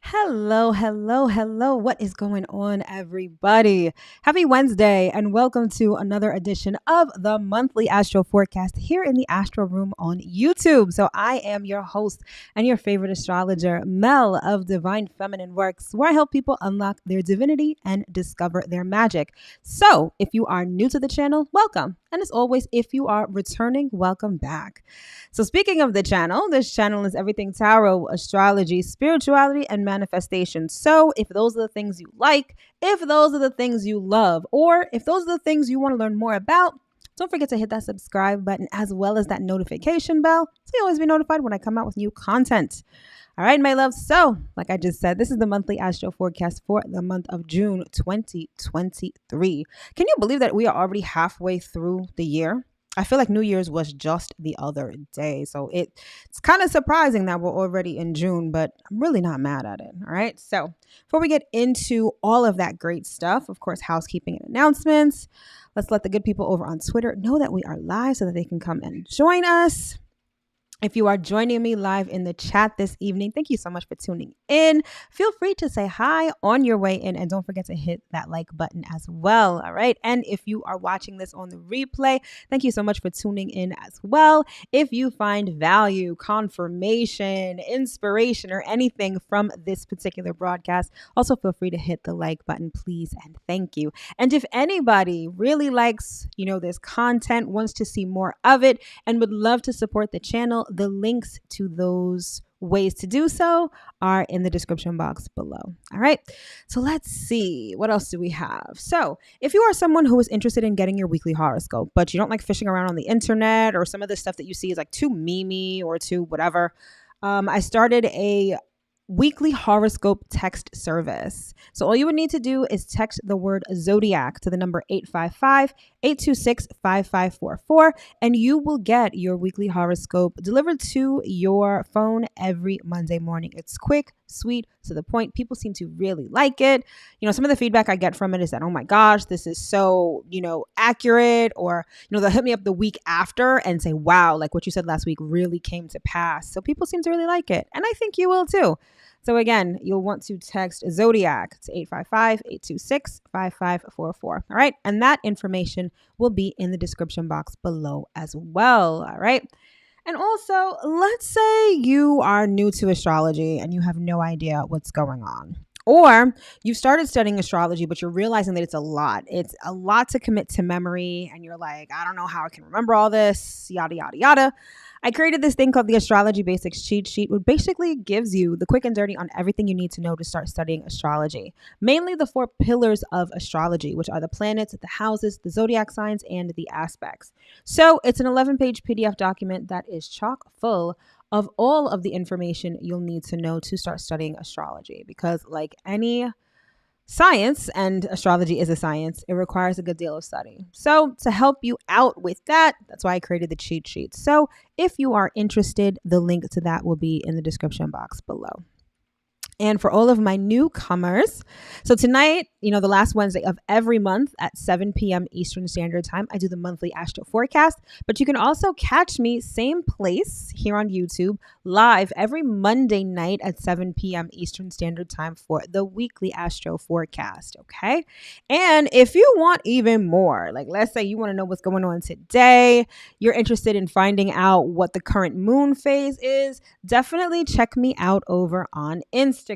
Hello, hello, hello. What is going on, everybody? Happy Wednesday, and welcome to another edition of the monthly Astro Forecast here in the Astro Room on YouTube. So, I am your host and your favorite astrologer, Mel of Divine Feminine Works, where I help people unlock their divinity and discover their magic. So, if you are new to the channel, welcome. And as always, if you are returning, welcome back. So, speaking of the channel, this channel is everything tarot, astrology, spirituality, and manifestation. So, if those are the things you like, if those are the things you love, or if those are the things you want to learn more about, don't forget to hit that subscribe button as well as that notification bell so you always be notified when I come out with new content. All right, my love. So, like I just said, this is the monthly Astro forecast for the month of June 2023. Can you believe that we are already halfway through the year? I feel like New Year's was just the other day. So it's kind of surprising that we're already in June, but I'm really not mad at it. All right. So before we get into all of that great stuff, of course, housekeeping and announcements, let's let the good people over on Twitter know that we are live so that they can come and join us. If you are joining me live in the chat this evening, thank you so much for tuning in. Feel free to say hi on your way in, and don't forget to hit that like button as well. All right. And if you are watching this on the replay, thank you so much for tuning in as well. If you find value, confirmation, inspiration, or anything from this particular broadcast, also feel free to hit the like button, please, and thank you. And if anybody really likes, this content, wants to see more of it, and would love to support the channel, the links to those ways to do so are in the description box below. All right. So let's see. What else do we have? So if you are someone who is interested in getting your weekly horoscope, but you don't like fishing around on the internet, or some of the stuff that you see is like too memey or too whatever, I started a weekly horoscope text service. So all you would need to do is text the word ZODIAC to the number 855-826-5544, and you will get your weekly horoscope delivered to your phone every Monday morning. It's quick, sweet, to the point. People seem to really like it. Some of the feedback I get from it is that, oh my gosh, this is so, accurate, or, they'll hit me up the week after and say, wow, like what you said last week really came to pass. So people seem to really like it. And I think you will too. So again, you'll want to text ZODIAC to 855-826-5544. All right. And that information will be in the description box below as well. All right. And also, let's say you are new to astrology and you have no idea what's going on. Or you've started studying astrology, but you're realizing that it's a lot. It's a lot to commit to memory. And you're like, I don't know how I can remember all this, yada, yada, yada. I created this thing called the Astrology Basics Cheat Sheet, which basically gives you the quick and dirty on everything you need to know to start studying astrology. Mainly the 4 pillars of astrology, which are the planets, the houses, the zodiac signs, and the aspects. So it's an 11-page PDF document that is chock full of all of the information you'll need to know to start studying astrology, because like any science, and astrology is a science, it requires a good deal of study. So to help you out with that, that's why I created the cheat sheet. So if you are interested, the link to that will be in the description box below. And for all of my newcomers, so tonight, the last Wednesday of every month at 7 p.m. Eastern Standard Time, I do the monthly Astro forecast. But you can also catch me same place here on YouTube live every Monday night at 7 p.m. Eastern Standard Time for the weekly Astro forecast. Okay. And if you want even more, like let's say you want to know what's going on today, you're interested in finding out what the current moon phase is, definitely check me out over on Instagram.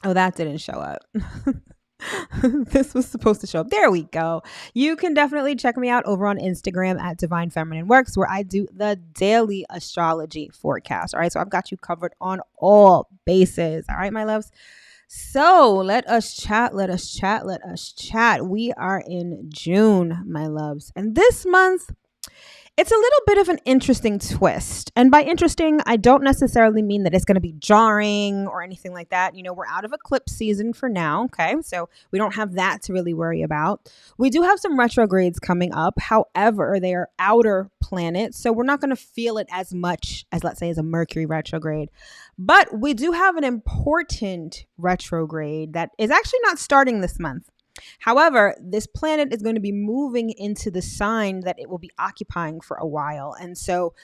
Oh, that didn't show up. This was supposed to show up. There we go. You can definitely check me out over on Instagram at divinefeminineworks, where I do the daily astrology forecast. All right. So I've got you covered on all bases. All right, my loves. So let us chat. We are in June, my loves. And this month, It's a little bit of an interesting twist. And by interesting, I don't necessarily mean that it's going to be jarring or anything like that. We're out of eclipse season for now. Okay. So we don't have that to really worry about. We do have some retrogrades coming up. However, they are outer planets. So we're not going to feel it as much as, let's say, as a Mercury retrograde. But we do have an important retrograde that is actually not starting this month. However, this planet is going to be moving into the sign that it will be occupying for a while. And so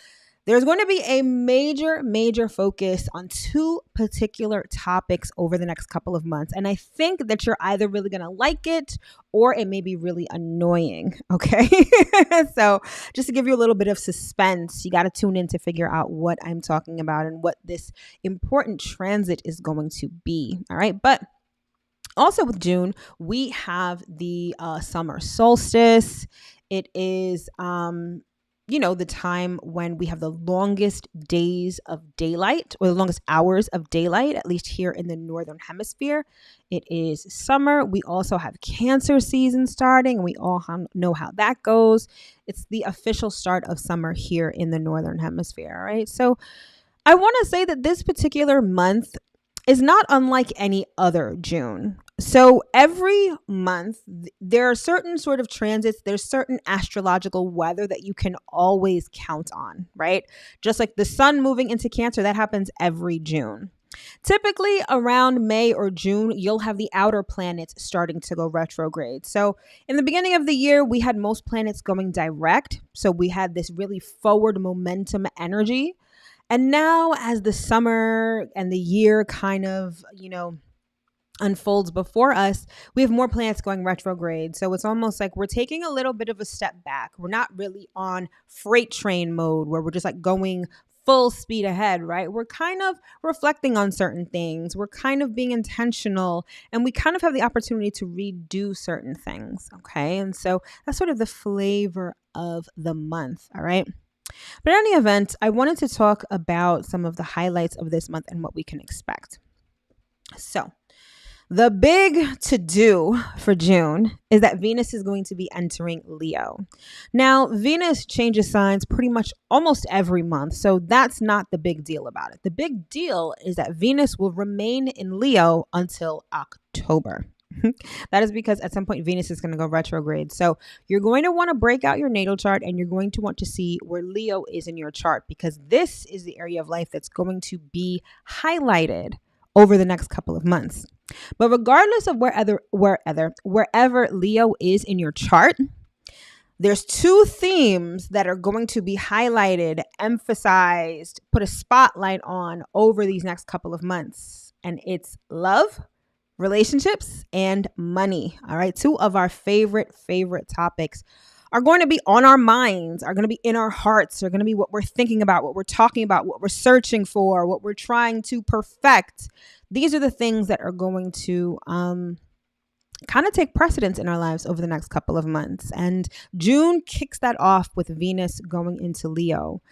there's going to be a major focus on two particular topics over the next couple of months. And I think that you're either really going to like it or it may be really annoying. Okay. So just to give you a little bit of suspense, you got to tune in to figure out what I'm talking about and what this important transit is going to be. All right. But also with June, we have the summer solstice. It is, the time when we have the longest days of daylight, or the longest hours of daylight, at least here in the Northern Hemisphere. It is summer. We also have Cancer season starting, and we all know how that goes. It's the official start of summer here in the Northern Hemisphere. All right. So I want to say that this particular month is not unlike any other June. So every month, there are certain sort of transits, there's certain astrological weather that you can always count on, right? Just like the sun moving into Cancer, that happens every June. Typically around May or June, you'll have the outer planets starting to go retrograde. So in the beginning of the year, we had most planets going direct. So we had this really forward momentum energy. And now as the summer and the year kind of, unfolds before us, we have more planets going retrograde. So it's almost like we're taking a little bit of a step back. We're not really on freight train mode where we're just like going full speed ahead, right? We're kind of reflecting on certain things. We're kind of being intentional, and we kind of have the opportunity to redo certain things. Okay. And so that's sort of the flavor of the month. All right. But in any event, I wanted to talk about some of the highlights of this month and what we can expect. So the big to-do for June is that Venus is going to be entering Leo. Now, Venus changes signs pretty much almost every month, so that's not the big deal about it. The big deal is that Venus will remain in Leo until October. That is because at some point Venus is going to go retrograde. So you're going to want to break out your natal chart, and you're going to want to see where Leo is in your chart, because this is the area of life that's going to be highlighted over the next couple of months. But regardless of wherever Leo is in your chart, there's two themes that are going to be highlighted, emphasized, put a spotlight on over these next couple of months. And it's love, relationships, and money. All right. Two of our favorite topics are going to be on our minds, are going to be in our hearts, are going to be what we're thinking about, what we're talking about, what we're searching for, what we're trying to perfect. These are the things that are going to kind of take precedence in our lives over the next couple of months. And June kicks that off with Venus going into Leo.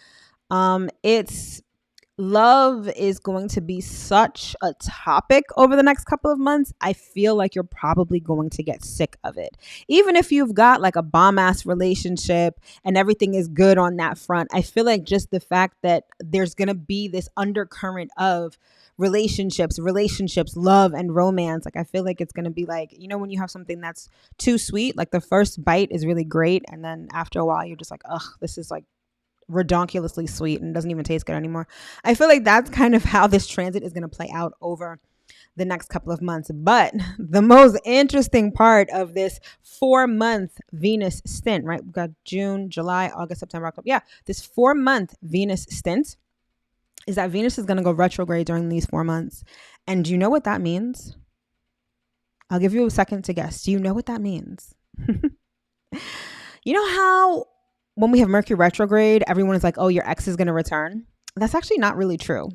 Love is going to be such a topic over the next couple of months. I feel like you're probably going to get sick of it. Even if you've got like a bomb ass relationship and everything is good on that front, I feel like just the fact that there's going to be this undercurrent of relationships, love, and romance. Like, I feel like it's going to be like, when you have something that's too sweet, like the first bite is really great. And then after a while, you're just like, ugh, this is like redonkulously sweet and doesn't even taste good anymore. I feel like that's kind of how this transit is going to play out over the next couple of months. But the most interesting part of this 4-month Venus stint, right? We've got June, July, August, September, October. Yeah, this 4-month Venus stint is that Venus is going to go retrograde during these 4 months. And do you know what that means? I'll give you a second to guess. Do you know what that means? You know how when we have Mercury retrograde, everyone is like, oh, your ex is going to return? That's actually not really true.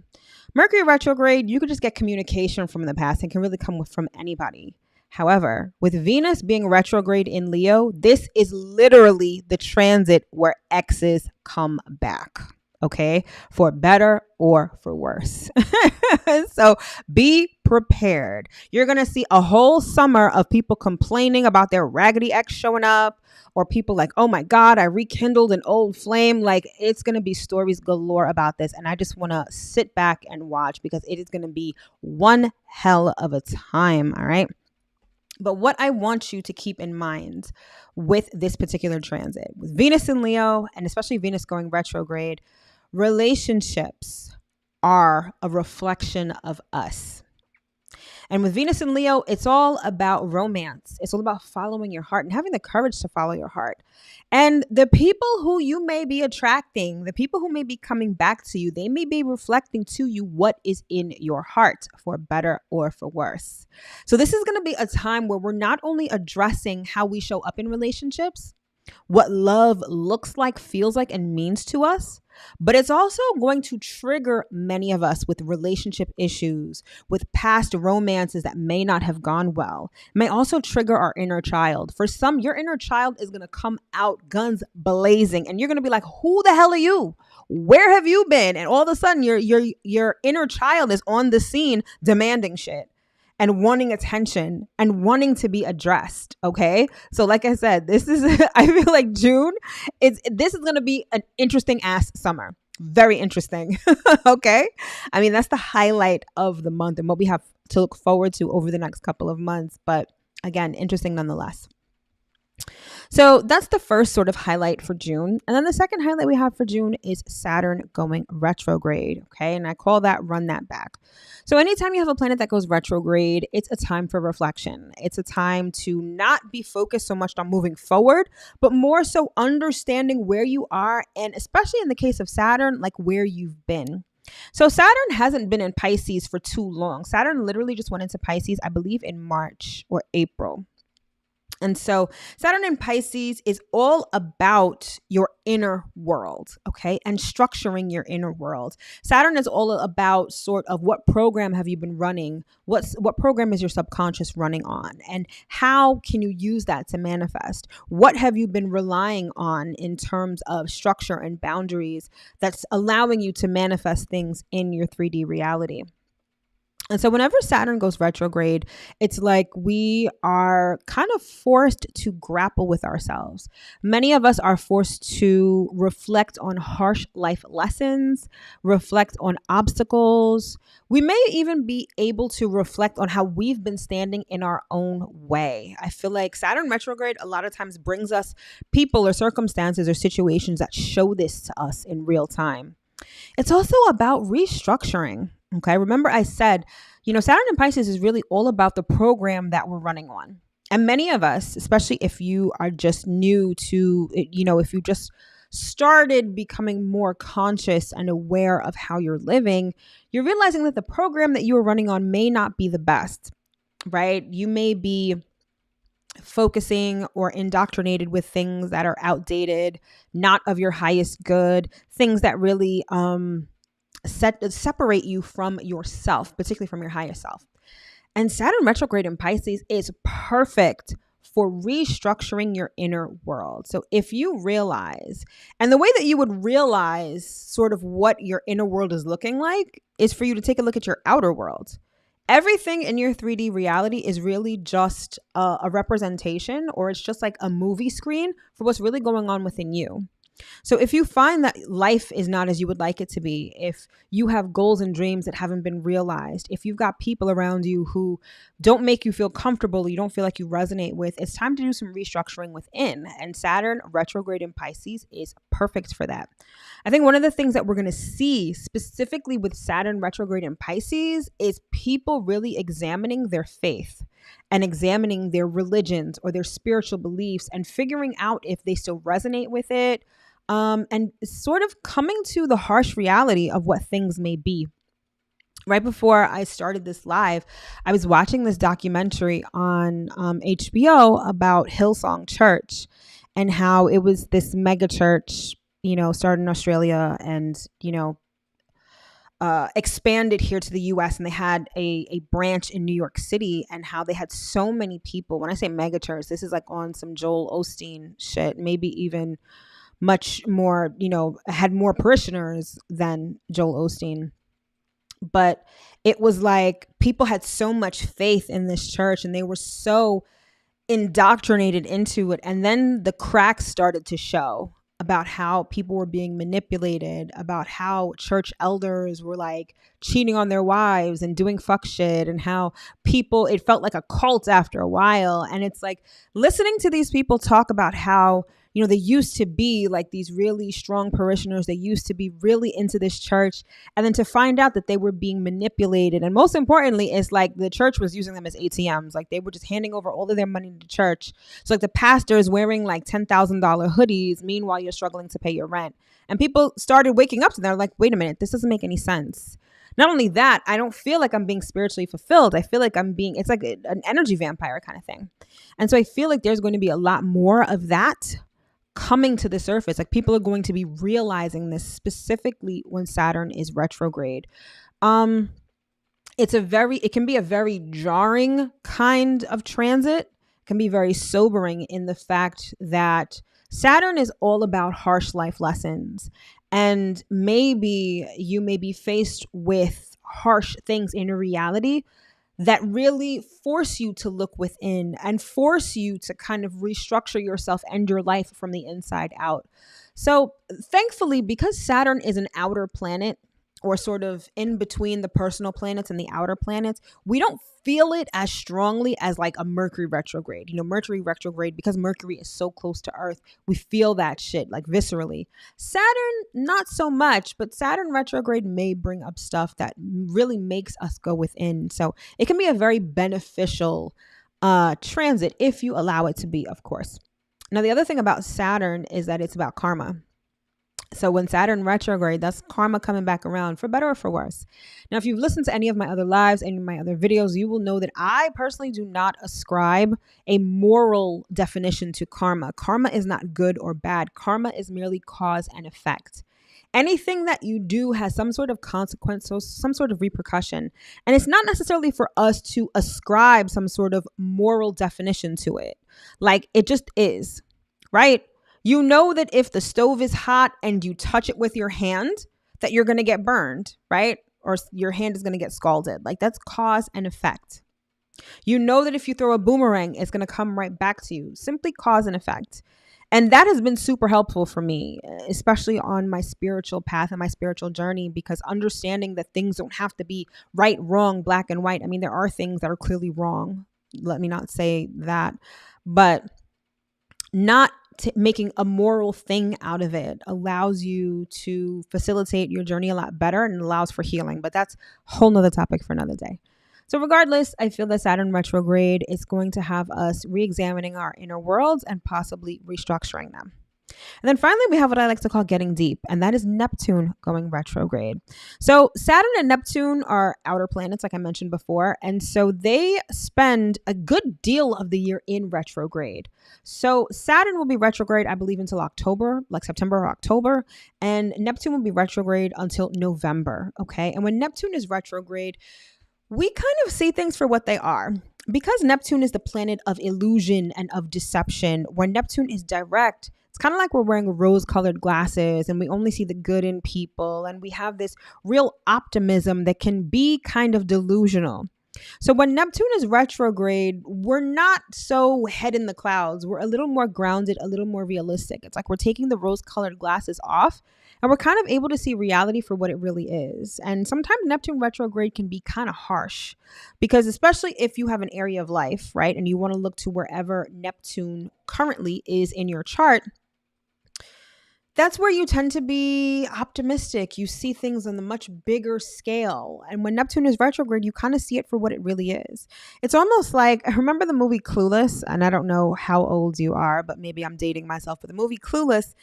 Mercury retrograde, you could just get communication from the past and can really come from anybody. However, with Venus being retrograde in Leo, this is literally the transit where exes come back. okay, for better or for worse. So be prepared. You're going to see a whole summer of people complaining about their raggedy ex showing up, or people like, oh my God, I rekindled an old flame. Like, it's going to be stories galore about this. And I just want to sit back and watch, because it is going to be one hell of a time. All right. But what I want you to keep in mind with this particular transit, with Venus in Leo, and especially Venus going retrograde, relationships are a reflection of us. And with Venus in Leo, it's all about romance. It's all about following your heart and having the courage to follow your heart. And the people who you may be attracting, the people who may be coming back to you, they may be reflecting to you what is in your heart, for better or for worse. So this is going to be a time where we're not only addressing how we show up in relationships, what love looks like, feels like, and means to us, but it's also going to trigger many of us with relationship issues, with past romances that may not have gone well. It may also trigger our inner child. For some, your inner child is going to come out guns blazing, and you're going to be like, who the hell are you? Where have you been? And all of a sudden, your inner child is on the scene demanding shit and wanting attention and wanting to be addressed. Okay. So like I said, this is, I feel like June, this is going to be an interesting ass summer. Very interesting. Okay. I mean, that's the highlight of the month and what we have to look forward to over the next couple of months. But again, interesting nonetheless. So that's the first sort of highlight for June. And then the second highlight we have for June is Saturn going retrograde. Okay. And I call that run that back. So anytime you have a planet that goes retrograde, it's a time for reflection. It's a time to not be focused so much on moving forward, but more so understanding where you are. And especially in the case of Saturn, like where you've been. So Saturn hasn't been in Pisces for too long. Saturn literally just went into Pisces, I believe in March or April. And so Saturn in Pisces is all about your inner world, okay, and structuring your inner world. Saturn is all about sort of what program have you been running? What program is your subconscious running on? And how can you use that to manifest? What have you been relying on in terms of structure and boundaries that's allowing you to manifest things in your 3D reality? And so whenever Saturn goes retrograde, it's like we are kind of forced to grapple with ourselves. Many of us are forced to reflect on harsh life lessons, reflect on obstacles. We may even be able to reflect on how we've been standing in our own way. I feel like Saturn retrograde a lot of times brings us people or circumstances or situations that show this to us in real time. It's also about restructuring. Okay. Remember I said, Saturn in Pisces is really all about the program that we're running on. And many of us, especially if you are just new to, if you just started becoming more conscious and aware of how you're living, you're realizing that the program that you are running on may not be the best, right? You may be focusing or indoctrinated with things that are outdated, not of your highest good, things that really, separate you from yourself, particularly from your higher self. And Saturn retrograde in Pisces is perfect for restructuring your inner world. So if you realize, and the way that you would realize sort of what your inner world is looking like is for you to take a look at your outer world. Everything in your 3D reality is really just a representation, or it's just like a movie screen for what's really going on within you. So if you find that life is not as you would like it to be, if you have goals and dreams that haven't been realized, if you've got people around you who don't make you feel comfortable, you don't feel like you resonate with, it's time to do some restructuring within. And Saturn retrograde in Pisces is perfect for that. I think one of the things that we're going to see specifically with Saturn retrograde in Pisces is people really examining their faith and examining their religions or their spiritual beliefs and figuring out if they still resonate with it. And sort of coming to the harsh reality of what things may be. Right before I started this live, I was watching this documentary on HBO about Hillsong Church and how it was this mega church, started in Australia and, expanded here to the US, and they had a branch in New York City, and how they had so many people. When I say mega church, this is like on some Joel Osteen shit, maybe even much more, had more parishioners than Joel Osteen. But it was like people had so much faith in this church and they were so indoctrinated into it. And then the cracks started to show about how people were being manipulated, about how church elders were like cheating on their wives and doing fuck shit, and how it felt like a cult after a while. And it's like listening to these people talk about how, they used to be like these really strong parishioners. They used to be really into this church. And then to find out that they were being manipulated. And most importantly, it's like the church was using them as ATMs. Like they were just handing over all of their money to church. So like the pastor is wearing like $10,000 hoodies. Meanwhile, you're struggling to pay your rent. And people started waking up to that. Like, wait a minute, this doesn't make any sense. Not only that, I don't feel like I'm being spiritually fulfilled. I feel like it's like an energy vampire kind of thing. And so I feel like there's going to be a lot more of that coming to the surface. Like people are going to be realizing this specifically when Saturn is retrograde. It can be a very jarring kind of transit. It can be very sobering in the fact that Saturn is all about harsh life lessons. And maybe you may be faced with harsh things in reality that really force you to look within and force you to kind of restructure yourself and your life from the inside out. So thankfully, because Saturn is an outer planet, or sort of in between the personal planets and the outer planets, we don't feel it as strongly as like a Mercury retrograde. Mercury retrograde, because Mercury is so close to Earth, we feel that shit like viscerally. Saturn, not so much, but Saturn retrograde may bring up stuff that really makes us go within. So it can be a very beneficial transit if you allow it to be, of course. Now, the other thing about Saturn is that it's about karma. So when Saturn retrograde, that's karma coming back around, for better or for worse. Now, if you've listened to any of my other lives, any of my other videos, you will know that I personally do not ascribe a moral definition to karma. Karma is not good or bad. Karma is merely cause and effect. Anything that you do has some sort of consequence, so some sort of repercussion. And it's not necessarily for us to ascribe some sort of moral definition to it. Like it just is, right? You know that if the stove is hot and you touch it with your hand, that you're going to get burned, right? Or your hand is going to get scalded. Like that's cause and effect. You know that if you throw a boomerang, it's going to come right back to you. Simply cause and effect. And that has been super helpful for me, especially on my spiritual path and my spiritual journey, because understanding that things don't have to be right, wrong, black and white. I mean, there are things that are clearly wrong. Let me not say that, but not making a moral thing out of it allows you to facilitate your journey a lot better and allows for healing. But that's a whole nother topic for another day. So regardless, I feel that Saturn retrograde is going to have us re-examining our inner worlds and possibly restructuring them. And then finally, we have what I like to call getting deep, and that is Neptune going retrograde. So Saturn and Neptune are outer planets, like I mentioned before, and so they spend a good deal of the year in retrograde. So Saturn will be retrograde, I believe, until October, like September or October, and Neptune will be retrograde until November, okay? And when Neptune is retrograde, we kind of see things for what they are. Because Neptune is the planet of illusion and of deception, when Neptune is direct, it's kind of like we're wearing rose-colored glasses and we only see the good in people, and we have this real optimism that can be kind of delusional. So when Neptune is retrograde, we're not so head in the clouds. We're a little more grounded, a little more realistic. It's like we're taking the rose-colored glasses off and we're kind of able to see reality for what it really is. And sometimes Neptune retrograde can be kind of harsh, because especially if you have an area of life, right, and you want to look to wherever Neptune currently is in your chart, that's where you tend to be optimistic. You see things on a much bigger scale. And when Neptune is retrograde, you kind of see it for what it really is. It's almost like, I remember the movie Clueless, and I don't know how old you are, but maybe I'm dating myself. But the movie Clueless,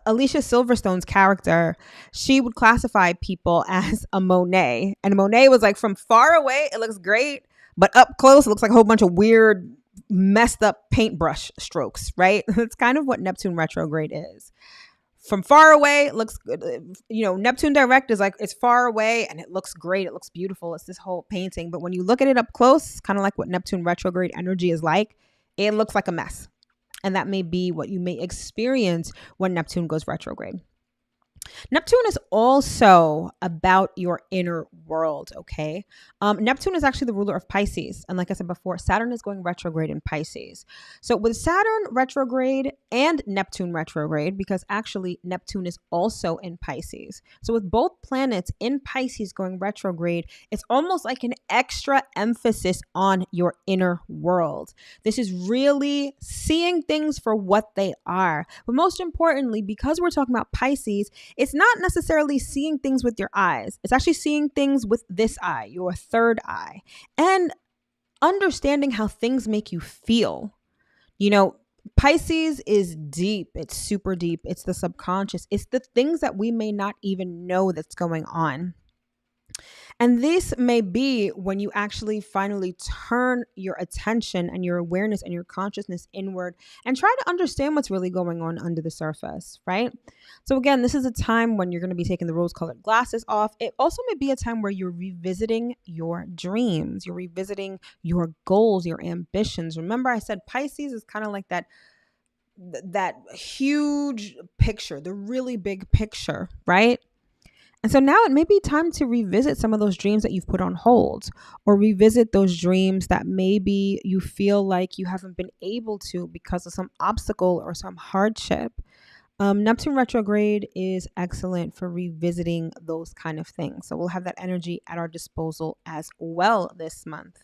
Alicia Silverstone's character, she would classify people as a Monet. And Monet was like, from far away, it looks great, but up close, it looks like a whole bunch of weird, messed up paintbrush strokes, right? That's kind of what Neptune retrograde is. From far away, it looks good. Neptune direct is like, it's far away and it looks great. It looks beautiful. It's this whole painting. But when you look at it up close, kind of like what Neptune retrograde energy is like, it looks like a mess. And that may be what you may experience when Neptune goes retrograde. Neptune is also about your inner world, okay? Neptune is actually the ruler of Pisces. And like I said before, Saturn is going retrograde in Pisces. So with Saturn retrograde and Neptune retrograde, because actually Neptune is also in Pisces. So with both planets in Pisces going retrograde, it's almost like an extra emphasis on your inner world. This is really seeing things for what they are. But most importantly, because we're talking about Pisces, it's not necessarily seeing things with your eyes. It's actually seeing things with this eye, your third eye, and understanding how things make you feel. You know, Pisces is deep. It's super deep. It's the subconscious. It's the things that we may not even know that's going on. And this may be when you actually finally turn your attention and your awareness and your consciousness inward and try to understand what's really going on under the surface, right? So again, this is a time when you're going to be taking the rose-colored glasses off. It also may be a time where you're revisiting your dreams, you're revisiting your goals, your ambitions. Remember, I said Pisces is kind of like that huge picture, the really big picture, right? And so now it may be time to revisit some of those dreams that you've put on hold, or revisit those dreams that maybe you feel like you haven't been able to because of some obstacle or some hardship. Neptune retrograde is excellent for revisiting those kind of things. So we'll have that energy at our disposal as well this month.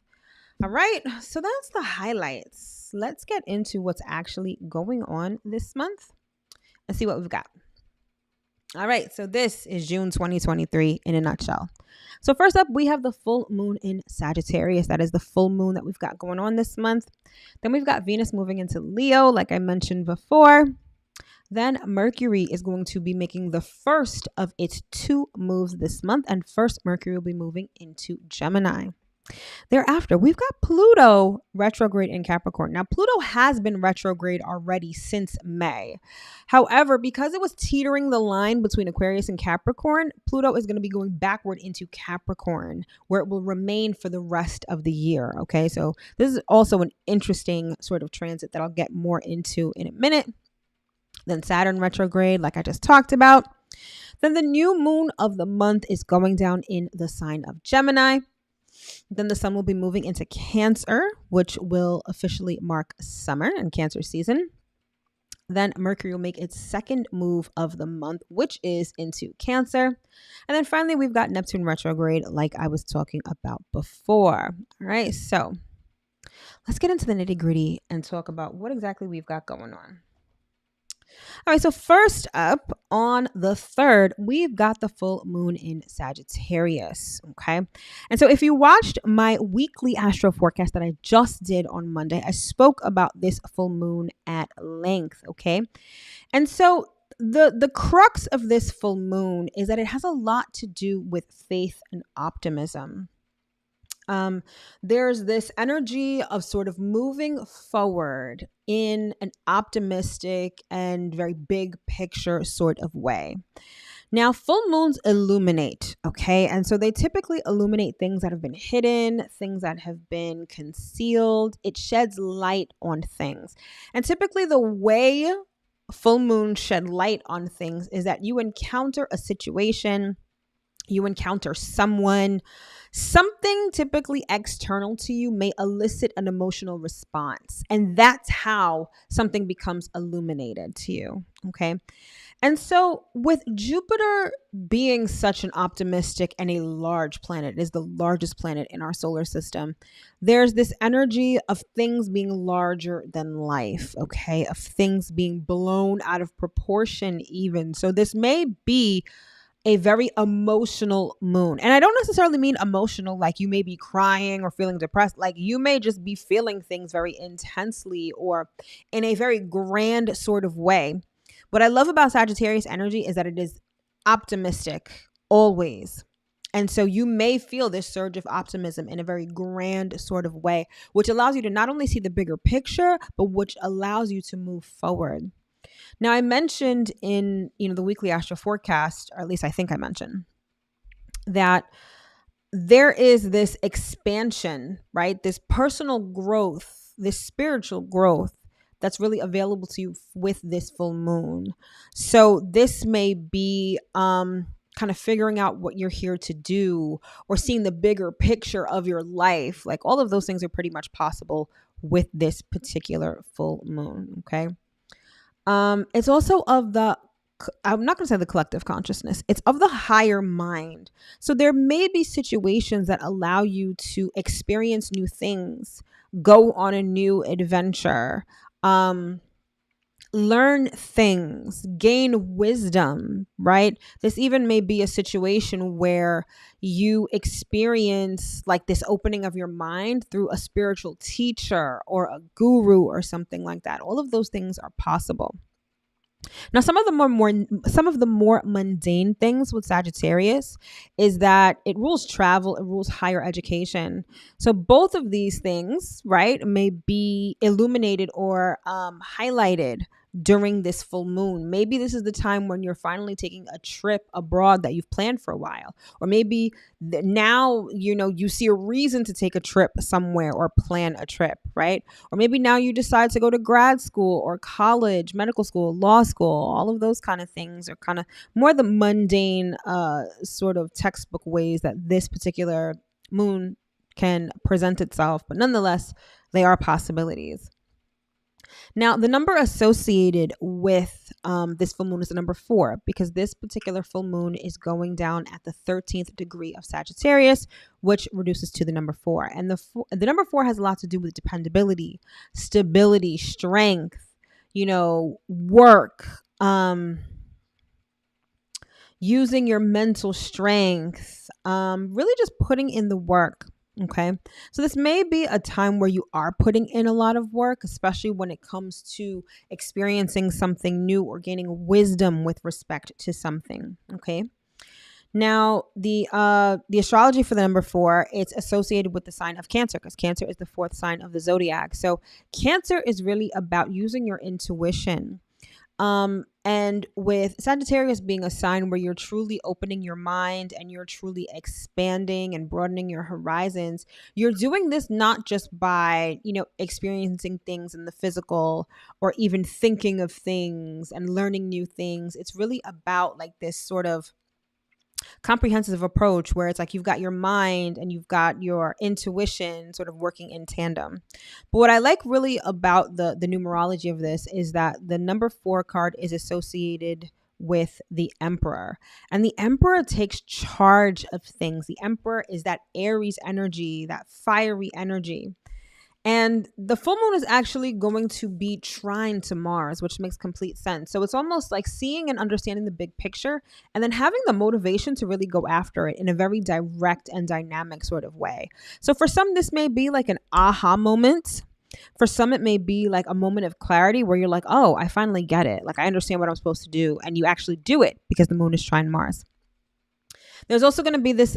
All right, so that's the highlights. Let's get into what's actually going on this month and see what we've got. All right, so this is June 2023 in a nutshell. So first up, we have the full moon in Sagittarius. That is the full moon that we've got going on this month. Then we've got Venus moving into Leo, like I mentioned before. Then Mercury is going to be making the first of its 2 moves this month. And first, Mercury will be moving into Gemini. Thereafter, we've got Pluto retrograde in Capricorn. Now, Pluto has been retrograde already since May. However, because it was teetering the line between Aquarius and Capricorn, Pluto is going to be going backward into Capricorn, where it will remain for the rest of the year. Okay, so this is also an interesting sort of transit that I'll get more into in a minute. Then Saturn retrograde, like I just talked about. Then the new moon of the month is going down in the sign of Gemini. Then the sun will be moving into Cancer, which will officially mark summer and Cancer season. Then Mercury will make its second move of the month, which is into Cancer. And then finally, we've got Neptune retrograde, like I was talking about before. All right, so let's get into the nitty-gritty and talk about what exactly we've got going on. All right, so first up on the 3rd, we've got the full moon in Sagittarius, okay? And so if you watched my weekly astro forecast that I just did on Monday, I spoke about this full moon at length, okay? And so the crux of this full moon is that it has a lot to do with faith and optimism. There's this energy of sort of moving forward in an optimistic and very big picture sort of way. Now, full moons illuminate, okay? And so they typically illuminate things that have been hidden, things that have been concealed. It sheds light on things. And typically the way full moons shed light on things is that you encounter a situation, you encounter someone, something typically external to you may elicit an emotional response. And that's how something becomes illuminated to you. Okay. And so with Jupiter being such an optimistic and a large planet, it is the largest planet in our solar system, there's this energy of things being larger than life. Okay. Of things being blown out of proportion even. So this may be a very emotional moon. And I don't necessarily mean emotional like you may be crying or feeling depressed. Like you may just be feeling things very intensely or in a very grand sort of way. What I love about Sagittarius energy is that it is optimistic always. And so you may feel this surge of optimism in a very grand sort of way, which allows you to not only see the bigger picture, but which allows you to move forward. Now, I mentioned in, the weekly astro forecast, or at least I think I mentioned, that there is this expansion, right? This personal growth, this spiritual growth that's really available to you with this full moon. So this may be kind of figuring out what you're here to do, or seeing the bigger picture of your life. Like, all of those things are pretty much possible with this particular full moon. Okay. It's also of the, I'm not going to say the collective consciousness, it's of the higher mind. So there may be situations that allow you to experience new things, go on a new adventure, learn things, gain wisdom, right? This even may be a situation where you experience like this opening of your mind through a spiritual teacher or a guru or something like that. All of those things are possible. Now, some of the more mundane things with Sagittarius is that it rules travel, it rules higher education. So both of these things, right, may be illuminated or highlighted during this full moon. Maybe this is the time when you're finally taking a trip abroad that you've planned for a while, or maybe now you see a reason to take a trip somewhere or plan a trip, right? Or maybe now you decide to go to grad school or college, medical school, law school. All of those kind of things are kind of more the mundane sort of textbook ways that this particular moon can present itself, but nonetheless, they are possibilities. Now, the number associated with this full moon is the number 4, because this particular full moon is going down at the 13th degree of Sagittarius, which reduces to the number 4. And the number 4 has a lot to do with dependability, stability, strength, work, using your mental strength, really just putting in the work. Okay. So this may be a time where you are putting in a lot of work, especially when it comes to experiencing something new or gaining wisdom with respect to something. Okay. Now, the astrology for the number 4, it's associated with the sign of Cancer, because Cancer is the 4th sign of the zodiac. So Cancer is really about using your intuition. And with Sagittarius being a sign where you're truly opening your mind and you're truly expanding and broadening your horizons, you're doing this not just by, experiencing things in the physical or even thinking of things and learning new things. It's really about like this sort of comprehensive approach where it's like you've got your mind and you've got your intuition sort of working in tandem. But what I like really about the numerology of this is that the number 4 card is associated with the Emperor, and the Emperor takes charge of things. The Emperor is that Aries energy, that fiery energy. And the full moon is actually going to be trine to Mars, which makes complete sense. So it's almost like seeing and understanding the big picture and then having the motivation to really go after it in a very direct and dynamic sort of way. So for some, this may be like an aha moment. For some, it may be like a moment of clarity where you're like, oh, I finally get it. Like, I understand what I'm supposed to do. And you actually do it because the moon is trine Mars. There's also going to be this,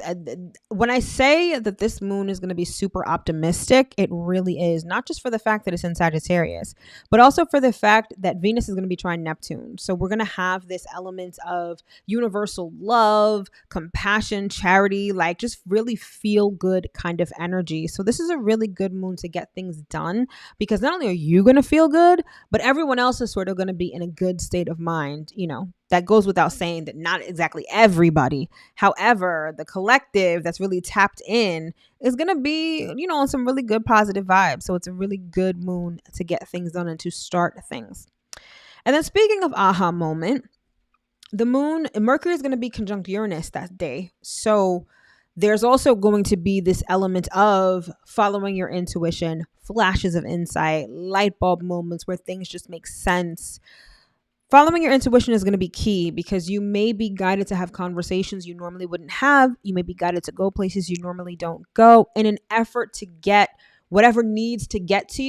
when I say that this moon is going to be super optimistic, it really is, not just for the fact that it's in Sagittarius, but also for the fact that Venus is going to be trine Neptune. So we're going to have this element of universal love, compassion, charity, like just really feel good kind of energy. So this is a really good moon to get things done, because not only are you going to feel good, but everyone else is sort of going to be in a good state of mind. That goes without saying that not exactly everybody. However, the collective that's really tapped in is going to be, on some really good positive vibes. So it's a really good moon to get things done and to start things. And then speaking of aha moment, the moon, Mercury is going to be conjunct Uranus that day. So there's also going to be this element of following your intuition, flashes of insight, light bulb moments where things just make sense. Following your intuition is going to be key, because you may be guided to have conversations you normally wouldn't have. You may be guided to go places you normally don't go in an effort to get whatever needs to get to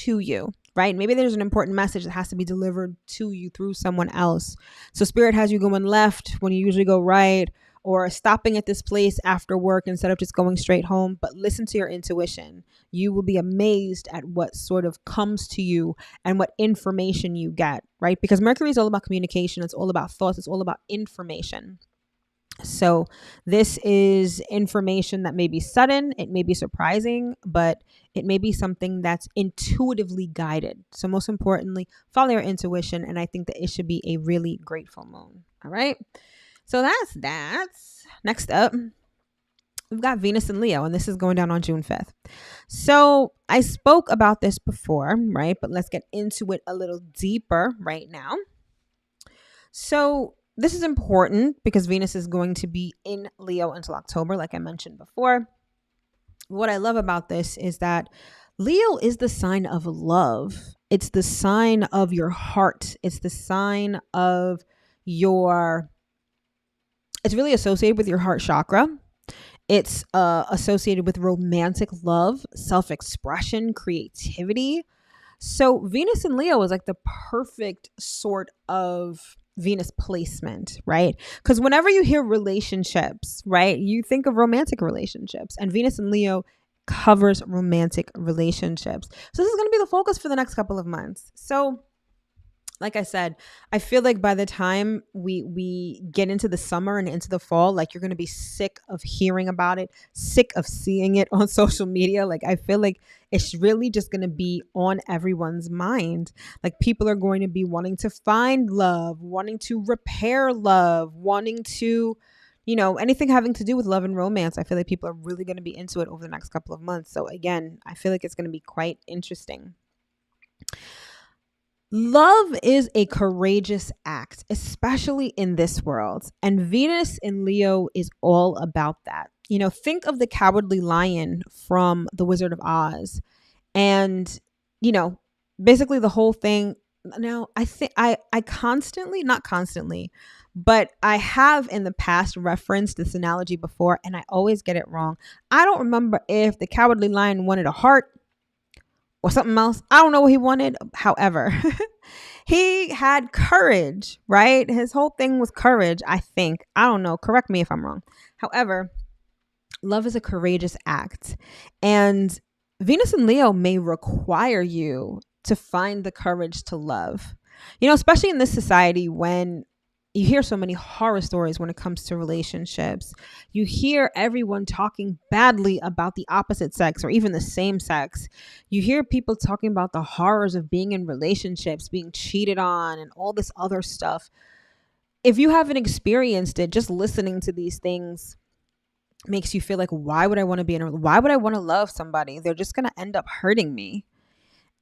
you, right? Maybe there's an important message that has to be delivered to you through someone else. So Spirit has you going left when you usually go right, or stopping at this place after work instead of just going straight home. But listen to your intuition. You will be amazed at what sort of comes to you and what information you get, right? Because Mercury is all about communication. It's all about thoughts. It's all about information. So this is information that may be sudden, it may be surprising, but it may be something that's intuitively guided. So most importantly, follow your intuition. And I think that it should be a really grateful moon. All right. So that's that. Next up, we've got Venus and Leo, and this is going down on June 5th. So I spoke about this before, right? But let's get into it a little deeper right now. So this is important because Venus is going to be in Leo until October, like I mentioned before. What I love about this is that Leo is the sign of love. It's the sign of your heart. It's the sign of it's really associated with your heart chakra. It's associated with romantic love, self-expression, creativity. So Venus in Leo is like the perfect sort of Venus placement, right? Because whenever you hear relationships, right, you think of romantic relationships, and Venus in Leo covers romantic relationships. So this is going to be the focus for the next couple of months. So like I said, I feel like by the time we get into the summer and into the fall, like you're going to be sick of hearing about it, sick of seeing it on social media. Like I feel like it's really just going to be on everyone's mind. Like people are going to be wanting to find love, wanting to repair love, wanting to, anything having to do with love and romance. I feel like people are really going to be into it over the next couple of months. So again, I feel like it's going to be quite interesting. Love is a courageous act, especially in this world. And Venus in Leo is all about that. Think of the Cowardly Lion from The Wizard of Oz. And, basically the whole thing. Now, I think I constantly, not constantly, but I have in the past referenced this analogy before, and I always get it wrong. I don't remember if the Cowardly Lion wanted a heart or something else. I don't know what he wanted. However, he had courage, right? His whole thing was courage, I think. I don't know. Correct me if I'm wrong. However, love is a courageous act. And Venus and Leo may require you to find the courage to love. Especially in this society when you hear so many horror stories when it comes to relationships. You hear everyone talking badly about the opposite sex or even the same sex. You hear people talking about the horrors of being in relationships, being cheated on, and all this other stuff. If you haven't experienced it, just listening to these things makes you feel like, why would I want to love somebody? They're just going to end up hurting me.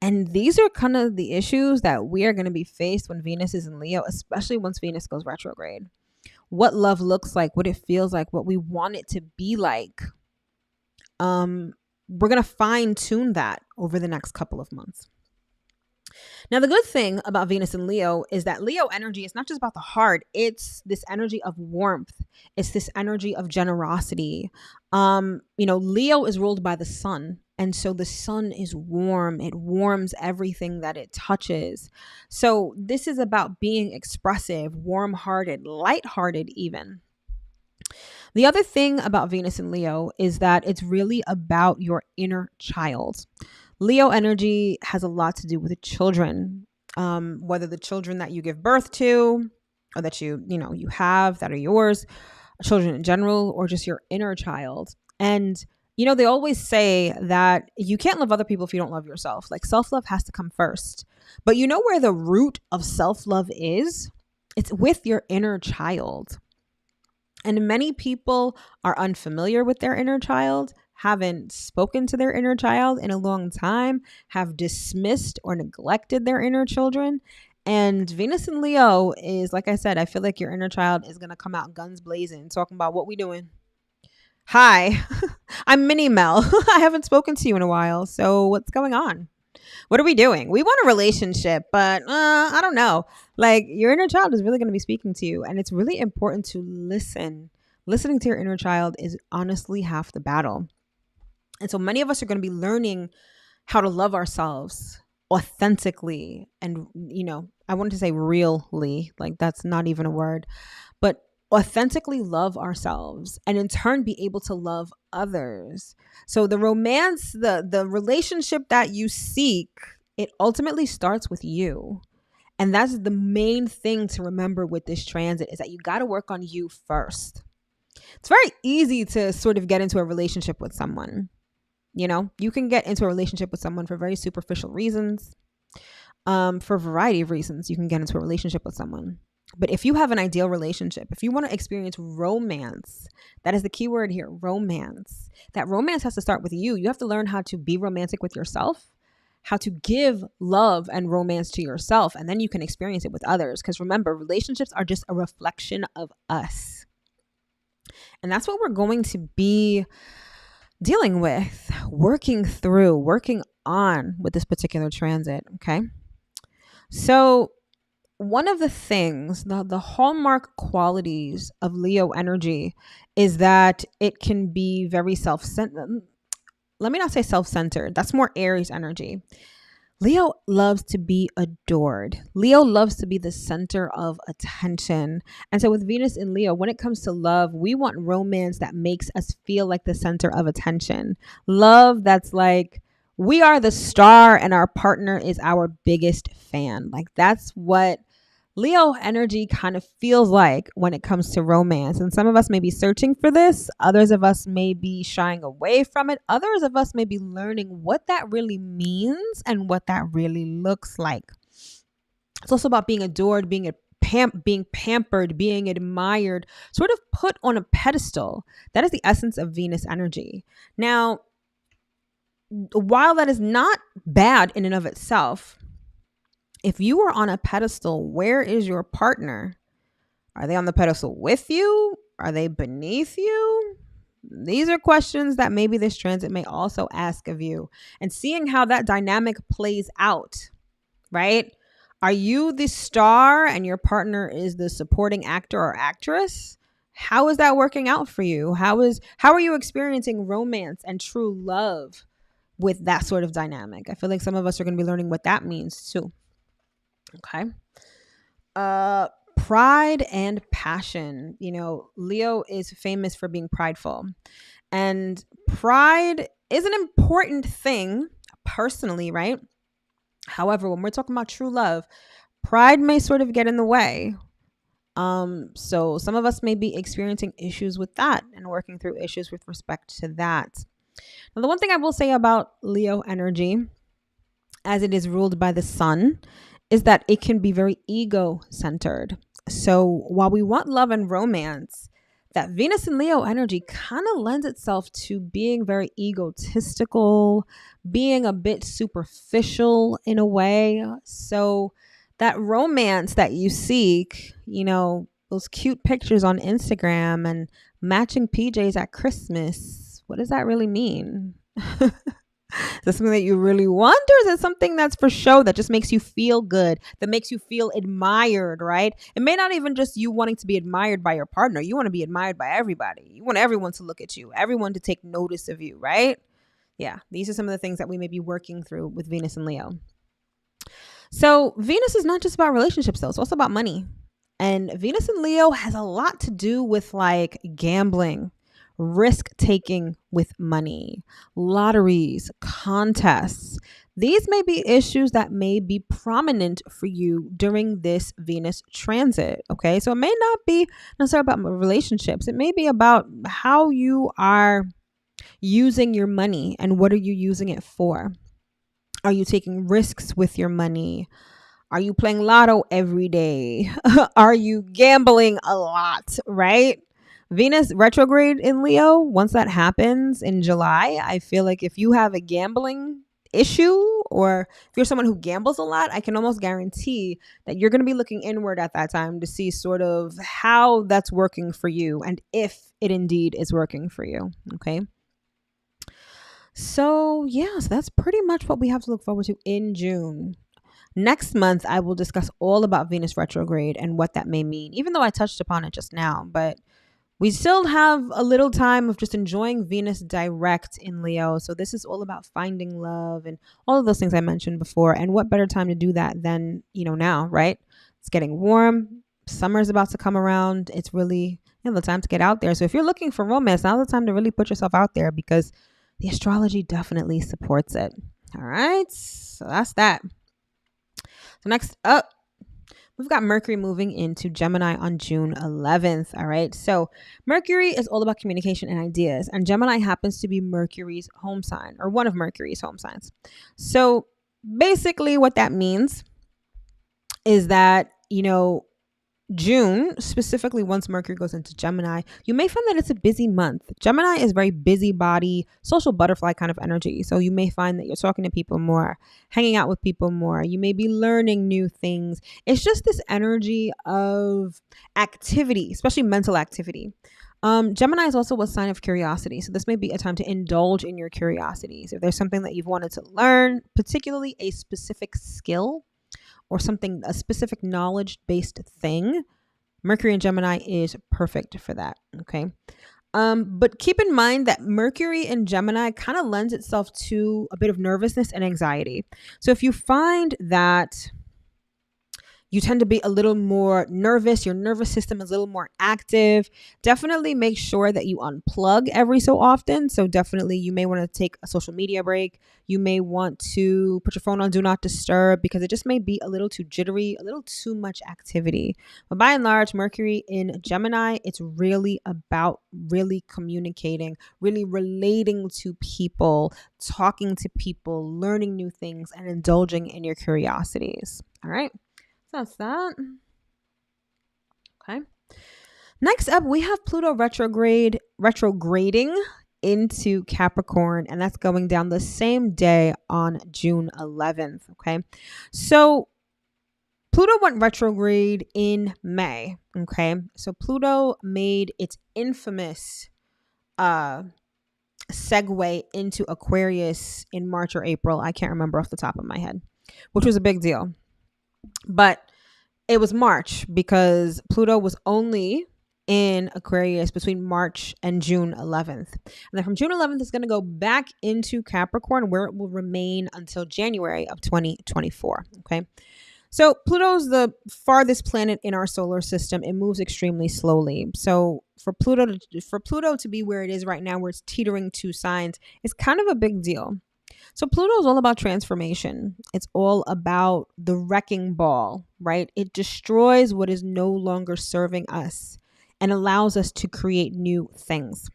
And these are kind of the issues that we are going to be faced when Venus is in Leo, especially once Venus goes retrograde. What love looks like, what it feels like, what we want it to be like. We're going to fine tune that over the next couple of months. Now, the good thing about Venus and Leo is that Leo energy is not just about the heart. It's this energy of warmth. It's this energy of generosity. Leo is ruled by the sun. And so the sun is warm. It warms everything that it touches. So this is about being expressive, warm-hearted, light-hearted even. The other thing about Venus and Leo is that it's really about your inner child. Leo energy has a lot to do with children, whether the children that you give birth to or that you have that are yours, children in general, or just your inner child. And they always say that you can't love other people if you don't love yourself. Like self-love has to come first. But you know where the root of self-love is? It's with your inner child. And many people are unfamiliar with their inner child, haven't spoken to their inner child in a long time, have dismissed or neglected their inner children. And Venus and Leo is, like I said, I feel like your inner child is going to come out guns blazing, talking about what we doing. Hi, I'm Minnie Mel. I haven't spoken to you in a while. So what's going on? What are we doing? We want a relationship, but I don't know. Like your inner child is really going to be speaking to you. And it's really important to listen. Listening to your inner child is honestly half the battle. And so many of us are going to be learning how to love ourselves authentically. And, I wanted to say really, like that's not even a word, but authentically love ourselves and in turn be able to love others. So the romance, the relationship that you seek, it ultimately starts with you. And that's the main thing to remember with this transit is that you got to work on you first. It's very easy to sort of get into a relationship with someone. You know, you can get into a relationship with someone for very superficial reasons. For a variety of reasons, you can get into a relationship with someone. But if you have an ideal relationship, if you want to experience romance, that is the key word here, romance. That romance has to start with you. You have to learn how to be romantic with yourself, how to give love and romance to yourself, and then you can experience it with others. Because remember, relationships are just a reflection of us. And that's what we're going to be dealing with, working through, working on with this particular transit, okay? So one of the things, the hallmark qualities of Leo energy is that it can be very self-centered. Let me not say self-centered. That's more Aries energy. Leo loves to be adored. Leo loves to be the center of attention. And so with Venus in Leo, when it comes to love, we want romance that makes us feel like the center of attention. Love that's like, we are the star and our partner is our biggest fan. Like that's what Leo energy kind of feels like when it comes to romance. And some of us may be searching for this. Others of us may be shying away from it. Others of us may be learning what that really means and what that really looks like. It's also about being adored, being pampered, being admired, sort of put on a pedestal. That is the essence of Venus energy. Now, while that is not bad in and of itself, if you are on a pedestal, where is your partner? Are they on the pedestal with you? Are they beneath you? These are questions that maybe this transit may also ask of you. And seeing how that dynamic plays out, right? Are you the star and your partner is the supporting actor or actress? How is that working out for you? How are you experiencing romance and true love with that sort of dynamic? I feel like some of us are going to be learning what that means too. Okay. Pride and passion. You know, Leo is famous for being prideful. And pride is an important thing personally, right? However, when we're talking about true love, pride may sort of get in the way. So some of us may be experiencing issues with that and working through issues with respect to that. Now, the one thing I will say about Leo energy, as it is ruled by the sun, is that it can be very ego-centered. So while we want love and romance, that Venus and Leo energy kind of lends itself to being very egotistical, being a bit superficial in a way. So that romance that you seek, you know, those cute pictures on Instagram and matching PJs at Christmas, what does that really mean? Is that something that you really want, or is it something that's for show that just makes you feel good, that makes you feel admired, right? It may not even just you wanting to be admired by your partner. You want to be admired by everybody. You want everyone to look at you, everyone to take notice of you, right? Yeah, these are some of the things that we may be working through with Venus and Leo. So Venus is not just about relationships, though. It's also about money. And Venus and Leo has a lot to do with like gambling, risk taking with money, lotteries, contests. These may be issues that may be prominent for you during this Venus transit. Okay, so it may not be necessarily about relationships. It may be about how you are using your money and what are you using it for. Are you taking risks with your money? Are you playing lotto every day? Are you gambling a lot, right? Venus retrograde in Leo, once that happens in July, I feel like if you have a gambling issue or if you're someone who gambles a lot, I can almost guarantee that you're going to be looking inward at that time to see sort of how that's working for you and if it indeed is working for you. Okay. So that's pretty much what we have to look forward to in June. Next month, I will discuss all about Venus retrograde and what that may mean, even though I touched upon it just now. But we still have a little time of just enjoying Venus direct in Leo. So this is all about finding love and all of those things I mentioned before. And what better time to do that than, now, right? It's getting warm. Summer's about to come around. It's really the time to get out there. So if you're looking for romance, now's the time to really put yourself out there because the astrology definitely supports it. All right. So that's that. So next up, we've got Mercury moving into Gemini on June 11th. All right. So Mercury is all about communication and ideas, and Gemini happens to be Mercury's home sign, or one of Mercury's home signs. So basically what that means is that, June, specifically once Mercury goes into Gemini, you may find that it's a busy month. Gemini is very busybody, social butterfly kind of energy. So you may find that you're talking to people more, hanging out with people more. You may be learning new things. It's just this energy of activity, especially mental activity. Gemini is also a sign of curiosity. So this may be a time to indulge in your curiosities. If there's something that you've wanted to learn, particularly a specific skill, or something, a specific knowledge-based thing, Mercury in Gemini is perfect for that, okay? But keep in mind that Mercury in Gemini kind of lends itself to a bit of nervousness and anxiety. So if you find that you tend to be a little more nervous, your nervous system is a little more active, definitely make sure that you unplug every so often. So definitely you may want to take a social media break. You may want to put your phone on do not disturb, because it just may be a little too jittery, a little too much activity. But by and large, Mercury in Gemini, it's really about really communicating, really relating to people, talking to people, learning new things, and indulging in your curiosities. All right. So that's that. Okay. Next up, we have Pluto retrograding into Capricorn, and that's going down the same day on June 11th. Okay. So Pluto went retrograde in May. Okay. So Pluto made its infamous segue into Aquarius in March or April. I can't remember off the top of my head, which was a big deal. But it was March because Pluto was only in Aquarius between March and June 11th. And then from June 11th, it's going to go back into Capricorn, where it will remain until January of 2024. Okay. So Pluto's the farthest planet in our solar system. It moves extremely slowly. So for Pluto to be where it is right now, where it's teetering two signs, is kind of a big deal. So Pluto is all about transformation. It's all about the wrecking ball, right? It destroys what is no longer serving us and allows us to create new things.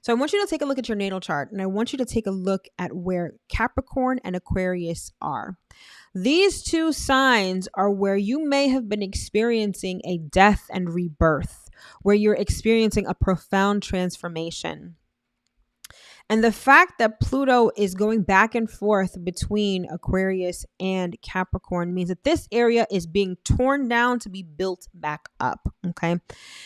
So I want you to take a look at your natal chart, and I want you to take a look at where Capricorn and Aquarius are. These two signs are where you may have been experiencing a death and rebirth, where you're experiencing a profound transformation. And the fact that Pluto is going back and forth between Aquarius and Capricorn means that this area is being torn down to be built back up. Okay.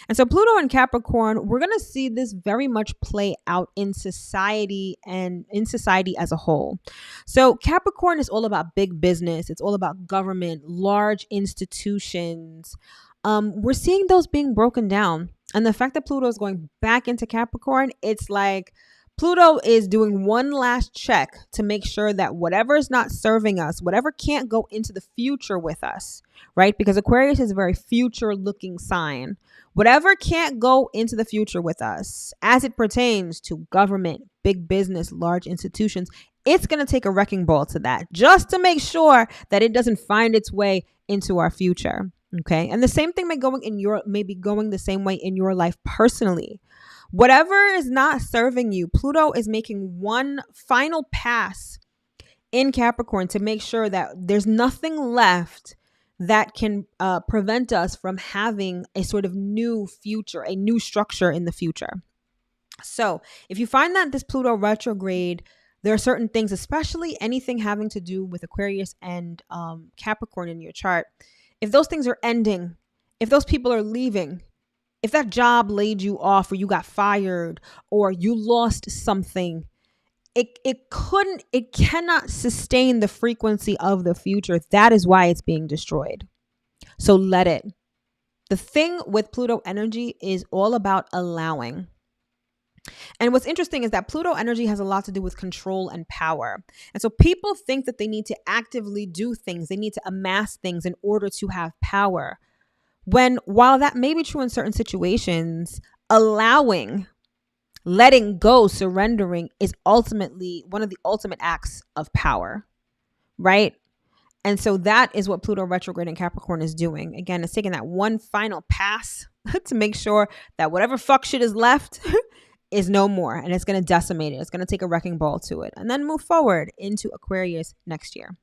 And so Pluto and Capricorn, we're going to see this very much play out in society and in society as a whole. So Capricorn is all about big business. It's all about government, large institutions. We're seeing those being broken down. And the fact that Pluto is going back into Capricorn, it's like Pluto is doing one last check to make sure that whatever is not serving us, whatever can't go into the future with us, right? Because Aquarius is a very future looking sign. Whatever can't go into the future with us as it pertains to government, big business, large institutions, it's going to take a wrecking ball to that just to make sure that it doesn't find its way into our future. Okay. And the same thing may be going the same way in your life personally. Whatever is not serving you, Pluto is making one final pass in Capricorn to make sure that there's nothing left that can prevent us from having a sort of new future, a new structure in the future. So if you find that this Pluto retrograde, there are certain things, especially anything having to do with Aquarius and Capricorn in your chart, if those things are ending, if those people are leaving, if that job laid you off or you got fired or you lost something, it cannot sustain the frequency of the future. That is why it's being destroyed. So let it. The thing with Pluto energy is all about allowing. And what's interesting is that Pluto energy has a lot to do with control and power. And so people think that they need to actively do things. They need to amass things in order to have power. While that may be true in certain situations, allowing, letting go, surrendering is ultimately one of the ultimate acts of power, right? And so that is what Pluto retrograde in Capricorn is doing. Again, it's taking that one final pass to make sure that whatever fuck shit is left is no more. And it's going to decimate it. It's going to take a wrecking ball to it and then move forward into Aquarius next year.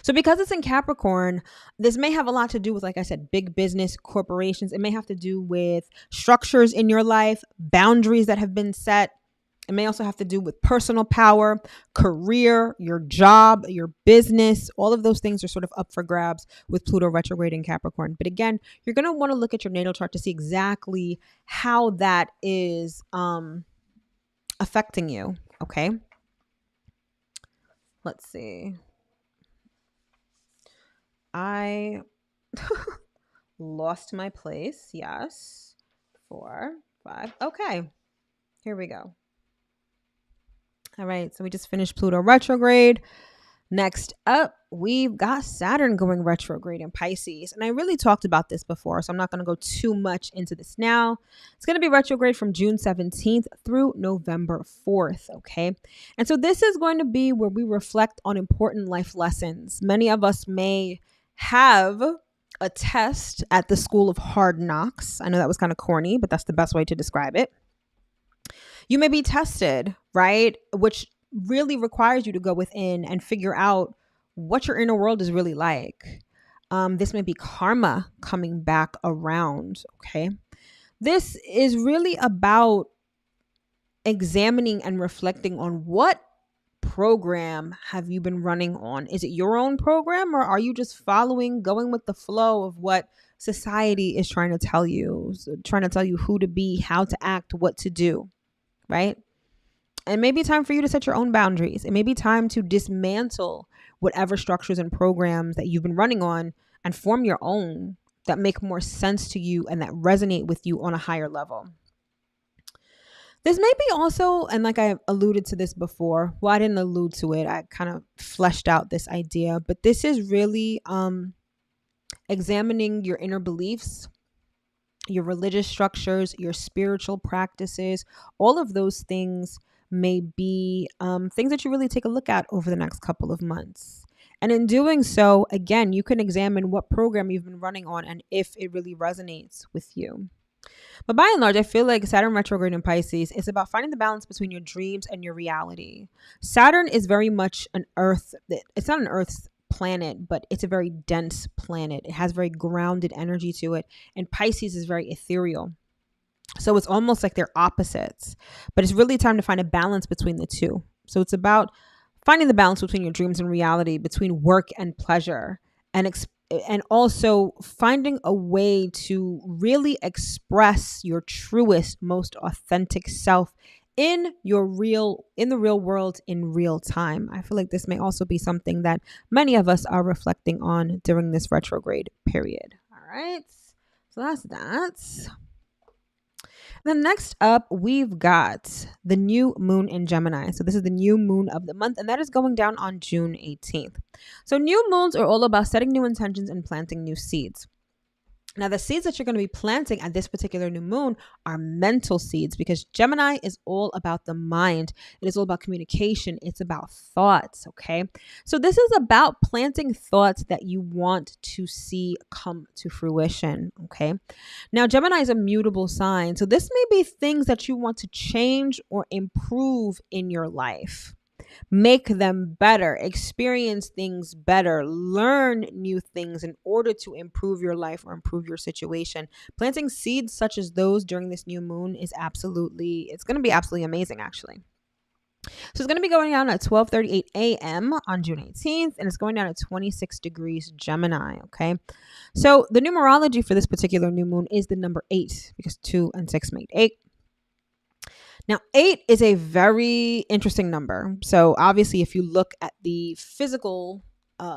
So because it's in Capricorn, this may have a lot to do with, like I said, big business, corporations. It may have to do with structures in your life, boundaries that have been set. It may also have to do with personal power, career, your job, your business. All of those things are sort of up for grabs with Pluto retrograde in Capricorn. But again, you're going to want to look at your natal chart to see exactly how that is affecting you. Okay. Let's see. I lost my place. Yes. 4, 5. Okay. Here we go. All right. So we just finished Pluto retrograde. Next up, we've got Saturn going retrograde in Pisces. And I really talked about this before, so I'm not going to go too much into this now. It's going to be retrograde from June 17th through November 4th, okay? And so this is going to be where we reflect on important life lessons. Many of us may have a test at the School of Hard Knocks. I know that was kind of corny, but that's the best way to describe it. You may be tested, right? Which really requires you to go within and figure out what your inner world is really like. This may be karma coming back around, okay? This is really about examining and reflecting on what program have you been running on. Is it your own program, or are you just going with the flow of what society is trying to tell you, who to be, how to act, what to do, right? It may be time for you to set your own boundaries. It may be time to dismantle whatever structures and programs that you've been running on and form your own that make more sense to you and that resonate with you on a higher level. This may be also, and like I alluded to this before, well, I didn't allude to it. I kind of fleshed out this idea, but this is really examining your inner beliefs, your religious structures, your spiritual practices. All of those things may be things that you really take a look at over the next couple of months. And in doing so, again, you can examine what program you've been running on and if it really resonates with you. But by and large, I feel like Saturn retrograde in Pisces is about finding the balance between your dreams and your reality. Saturn is very much it's not an Earth planet, but it's a very dense planet. It has very grounded energy to it. And Pisces is very ethereal. So it's almost like they're opposites, but it's really time to find a balance between the two. So it's about finding the balance between your dreams and reality, between work and pleasure, and also finding a way to really express your truest, most authentic self in the real world in real time. I feel like this may also be something that many of us are reflecting on during this retrograde period. All right. So that's that. Then next up, we've got the new moon in Gemini. So this is the new moon of the month, and that is going down on June 18th. So new moons are all about setting new intentions and planting new seeds. Now, the seeds that you're going to be planting at this particular new moon are mental seeds, because Gemini is all about the mind. It is all about communication. It's about thoughts, okay? So this is about planting thoughts that you want to see come to fruition, okay? Now, Gemini is a mutable sign. So this may be things that you want to change or improve in your life. Make them better, experience things better, learn new things in order to improve your life or improve your situation. Planting seeds such as those during this new moon is it's going to be absolutely amazing, actually. So it's going to be going down at 12:38 a.m. on June 18th, and it's going down at 26 degrees Gemini, okay? So the numerology for this particular new moon is the number 8, because 2 and 6 make 8. Now, 8 is a very interesting number. So obviously, if you look at the physical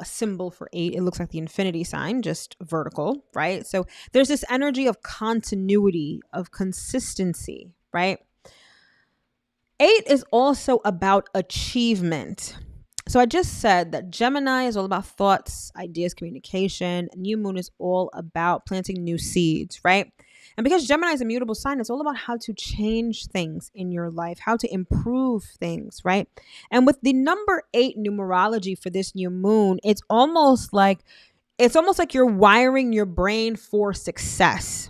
symbol for 8, it looks like the infinity sign, just vertical, right? So there's this energy of continuity, of consistency, right? 8 is also about achievement. So I just said that Gemini is all about thoughts, ideas, communication. New moon is all about planting new seeds, right? And because Gemini is a mutable sign, it's all about how to change things in your life, how to improve things, right? And with the number 8 numerology for this new moon, it's almost like you're wiring your brain for success.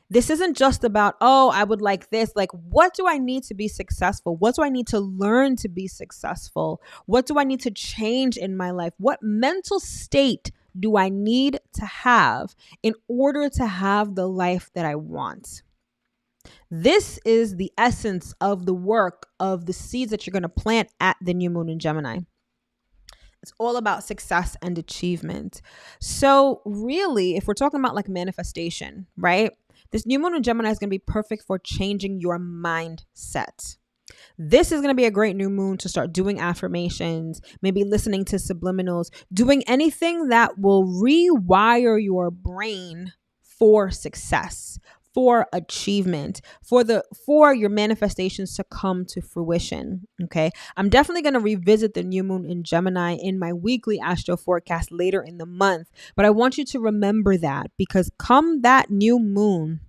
This isn't just about, oh, I would like this. Like, what do I need to be successful? What do I need to learn to be successful? What do I need to change in my life? What mental state do I need to have in order to have the life that I want? This is the essence of the work of the seeds that you're going to plant at the new moon in Gemini. It's all about success and achievement. So really, if we're talking about like manifestation, right? This new moon in Gemini is going to be perfect for changing your mindset. This is going to be a great new moon to start doing affirmations, maybe listening to subliminals, doing anything that will rewire your brain for success, for achievement, for your manifestations to come to fruition. Okay. I'm definitely going to revisit the new moon in Gemini in my weekly astro forecast later in the month. But I want you to remember that, because come that new moon,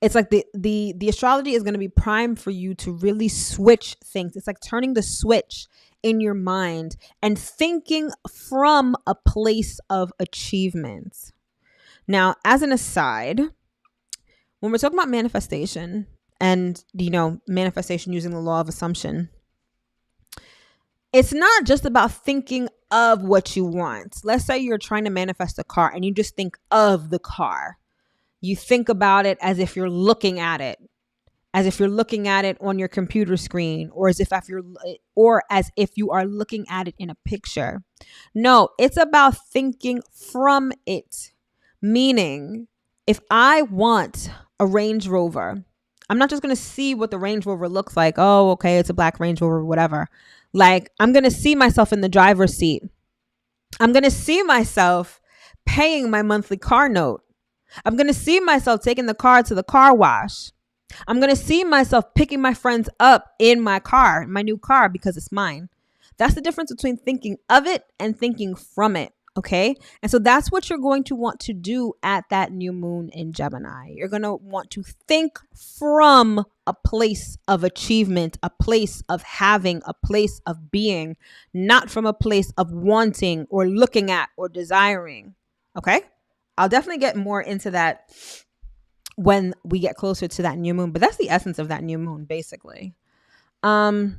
it's like the astrology is going to be primed for you to really switch things. It's like turning the switch in your mind and thinking from a place of achievement. Now, as an aside, when we're talking about manifestation and, manifestation using the law of assumption, it's not just about thinking of what you want. Let's say you're trying to manifest a car and you just think of the car. You think about it as if you're looking at it, on your computer screen, or as if you are looking at it in a picture. No, it's about thinking from it. Meaning, if I want a Range Rover, I'm not just going to see what the Range Rover looks like. Oh, okay, it's a black Range Rover, whatever. Like, I'm going to see myself in the driver's seat. I'm going to see myself paying my monthly car note. I'm going to see myself taking the car to the car wash. I'm going to see myself picking my friends up in my car, my new car, because it's mine. That's the difference between thinking of it and thinking from it. Okay. And so that's what you're going to want to do at that new moon in Gemini. You're going to want to think from a place of achievement, a place of having, a place of being, not from a place of wanting or looking at or desiring. Okay. I'll definitely get more into that when we get closer to that new moon, but that's the essence of that new moon, basically. Let's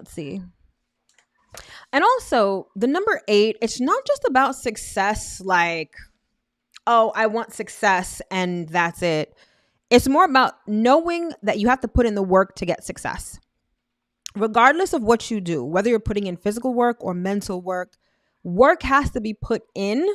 see. And also the number 8, it's not just about success. Like, oh, I want success and that's it. It's more about knowing that you have to put in the work to get success. Regardless of what you do, whether you're putting in physical work or mental work, work has to be put in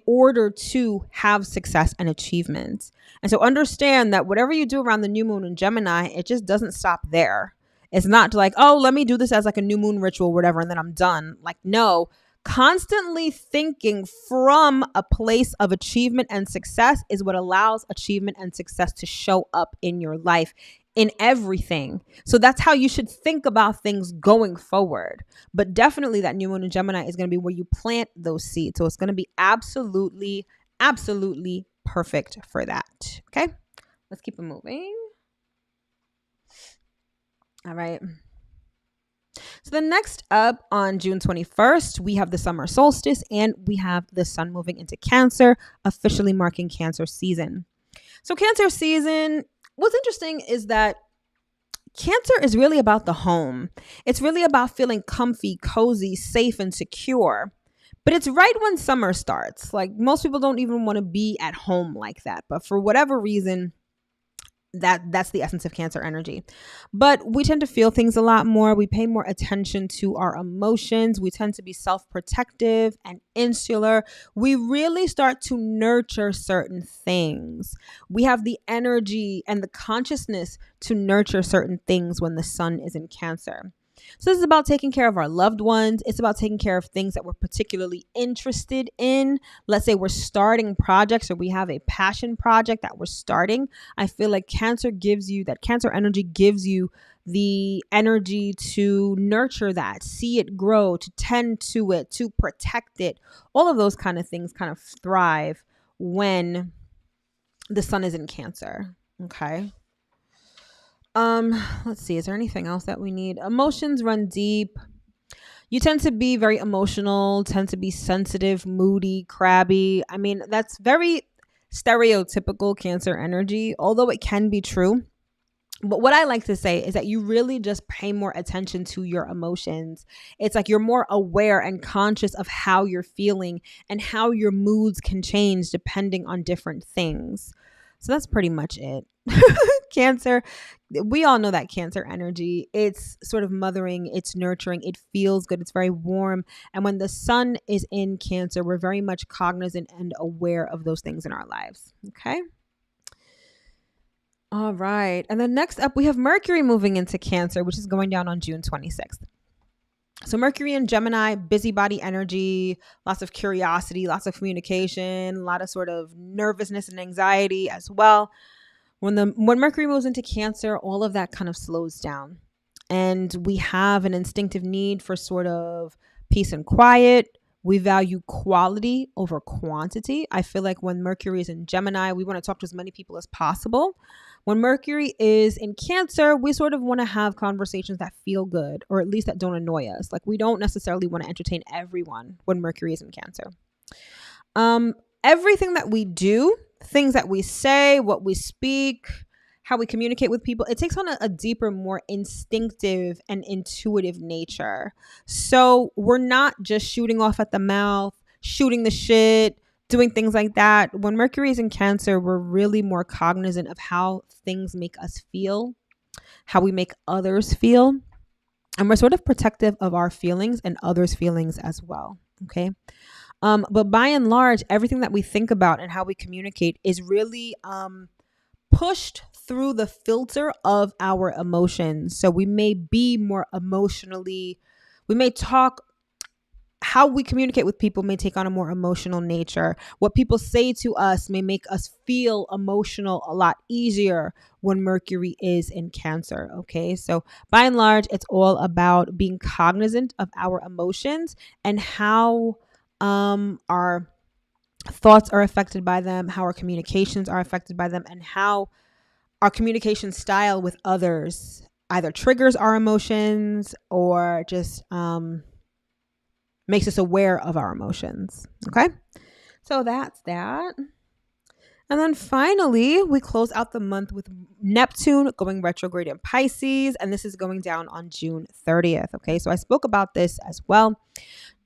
order to have success and achievement. And so understand that whatever you do around the new moon in Gemini, it just doesn't stop there. It's not like, oh, let me do this as like a new moon ritual or whatever, and then I'm done. Like, no, constantly thinking from a place of achievement and success is what allows achievement and success to show up in your life, in everything. So that's how you should think about things going forward. But definitely that new moon in Gemini is going to be where you plant those seeds. So it's going to be absolutely, absolutely perfect for that. Okay, let's keep it moving. All right. So the next up on June 21st, we have the summer solstice and we have the sun moving into Cancer, officially marking Cancer season. So Cancer season, what's interesting is that Cancer is really about the home. It's really about feeling comfy, cozy, safe, and secure. But it's right when summer starts. Like, most people don't even want to be at home like that. But for whatever reason, that's the essence of Cancer energy. But we tend to feel things a lot more. We pay more attention to our emotions. We tend to be self-protective and insular. We really start to nurture certain things. We have the energy and the consciousness to nurture certain things when the sun is in Cancer. So this is about taking care of our loved ones. It's about taking care of things that we're particularly interested in. Let's say we're starting projects or we have a passion project that we're starting. I feel like Cancer energy gives you the energy to nurture that, see it grow, to tend to it, to protect it. All of those kind of things kind of thrive when the sun is in Cancer. Okay. Let's see. Is there anything else that we need? Emotions run deep. You tend to be very emotional, tend to be sensitive, moody, crabby. I mean, that's very stereotypical Cancer energy, although it can be true. But what I like to say is that you really just pay more attention to your emotions. It's like you're more aware and conscious of how you're feeling and how your moods can change depending on different things. So that's pretty much it. Cancer, we all know that Cancer energy, it's sort of mothering, it's nurturing, it feels good, it's very warm. And when the sun is in Cancer, we're very much cognizant and aware of those things in our lives. Okay. All right. And then next up, we have Mercury moving into Cancer, which is going down on June 26th. So Mercury in Gemini, busybody energy, lots of curiosity, lots of communication, a lot of sort of nervousness and anxiety as well. When Mercury moves into Cancer, all of that kind of slows down. And we have an instinctive need for sort of peace and quiet. We value quality over quantity. I feel like when Mercury is in Gemini, we want to talk to as many people as possible. When Mercury is in Cancer, we sort of want to have conversations that feel good, or at least that don't annoy us. Like we don't necessarily want to entertain everyone when Mercury is in Cancer. Everything that we do, things that we say, what we speak, how we communicate with people, it takes on a deeper, more instinctive and intuitive nature. So we're not just shooting off at the mouth, shooting the shit, doing things like that. When Mercury is in Cancer, we're really more cognizant of how things make us feel, how we make others feel. And we're sort of protective of our feelings and others' feelings as well. Okay. But by and large, everything that we think about and how we communicate is really pushed through the filter of our emotions. So we may be more emotionally, we may talk, how we communicate with people may take on a more emotional nature. What people say to us may make us feel emotional a lot easier when Mercury is in Cancer. Okay. So by and large, it's all about being cognizant of our emotions and how our thoughts are affected by them, how our communications are affected by them, and how our communication style with others either triggers our emotions or just makes us aware of our emotions. Okay. So that's that. And then finally, we close out the month with Neptune going retrograde in Pisces, and this is going down on June 30th. Okay. So I spoke about this as well.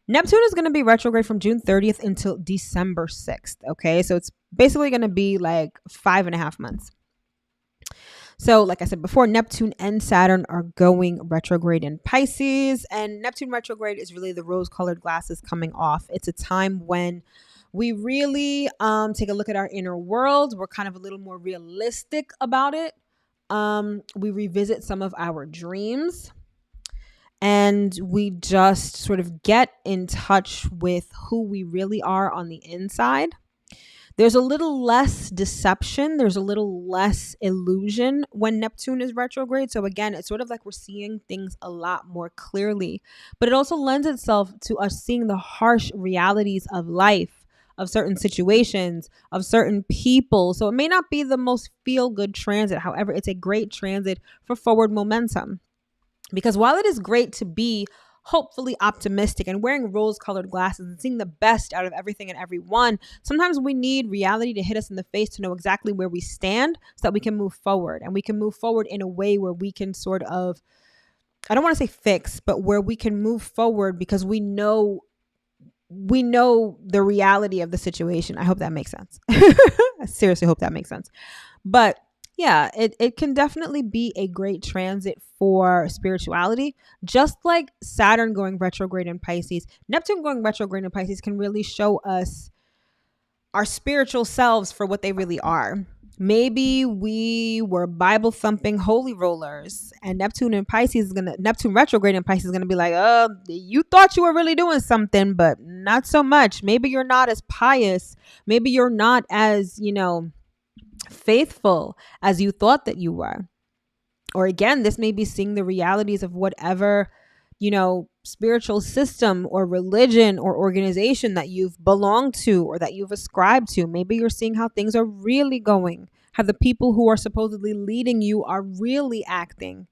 Neptune is going to be retrograde from June 30th until December 6th. Okay. So it's basically going to be like 5.5 months. So like I said before, Neptune and Saturn are going retrograde in Pisces, and Neptune retrograde is really the rose-colored glasses coming off. It's a time when we really take a look at our inner world. We're kind of a little more realistic about it. We revisit some of our dreams. And we just sort of get in touch with who we really are on the inside. There's a little less deception. There's a little less illusion when Neptune is retrograde. So again, it's sort of like we're seeing things a lot more clearly. But it also lends itself to us seeing the harsh realities of life, of certain situations, of certain people. So it may not be the most feel-good transit. However, it's a great transit for forward momentum. Because while it is great to be hopefully optimistic and wearing rose-colored glasses and seeing the best out of everything and everyone, sometimes we need reality to hit us in the face to know exactly where we stand so that we can move forward. And we can move forward in a way where we can sort of, I don't want to say fix, but where we can move forward because we know the reality of the situation. I hope that makes sense. I seriously hope that makes sense. But yeah, it can definitely be a great transit for spirituality. Just like Saturn going retrograde in Pisces, Neptune going retrograde in Pisces can really show us our spiritual selves for what they really are. Maybe we were Bible thumping holy rollers, and Neptune retrograde in Pisces is gonna be like, you thought you were really doing something, but not so much. Maybe you're not as pious. Maybe you're not as, faithful as you thought that you were. Or again, this may be seeing the realities of whatever spiritual system or religion or organization that you've belonged to or that you've ascribed to. Maybe you're seeing how things are really going, how the people who are supposedly leading you are really acting.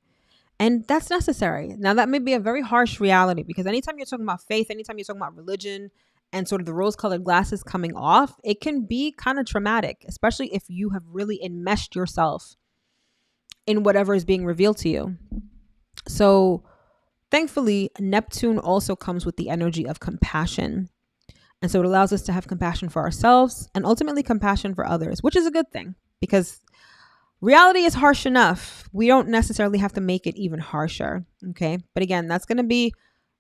And that's necessary. Now, that may be a very harsh reality, because anytime you're talking about faith, anytime you're talking about religion and sort of the rose-colored glasses coming off, it can be kind of traumatic, especially if you have really enmeshed yourself in whatever is being revealed to you. So thankfully, Neptune also comes with the energy of compassion. And so it allows us to have compassion for ourselves and ultimately compassion for others, which is a good thing, because reality is harsh enough. We don't necessarily have to make it even harsher. Okay. But again, that's going to be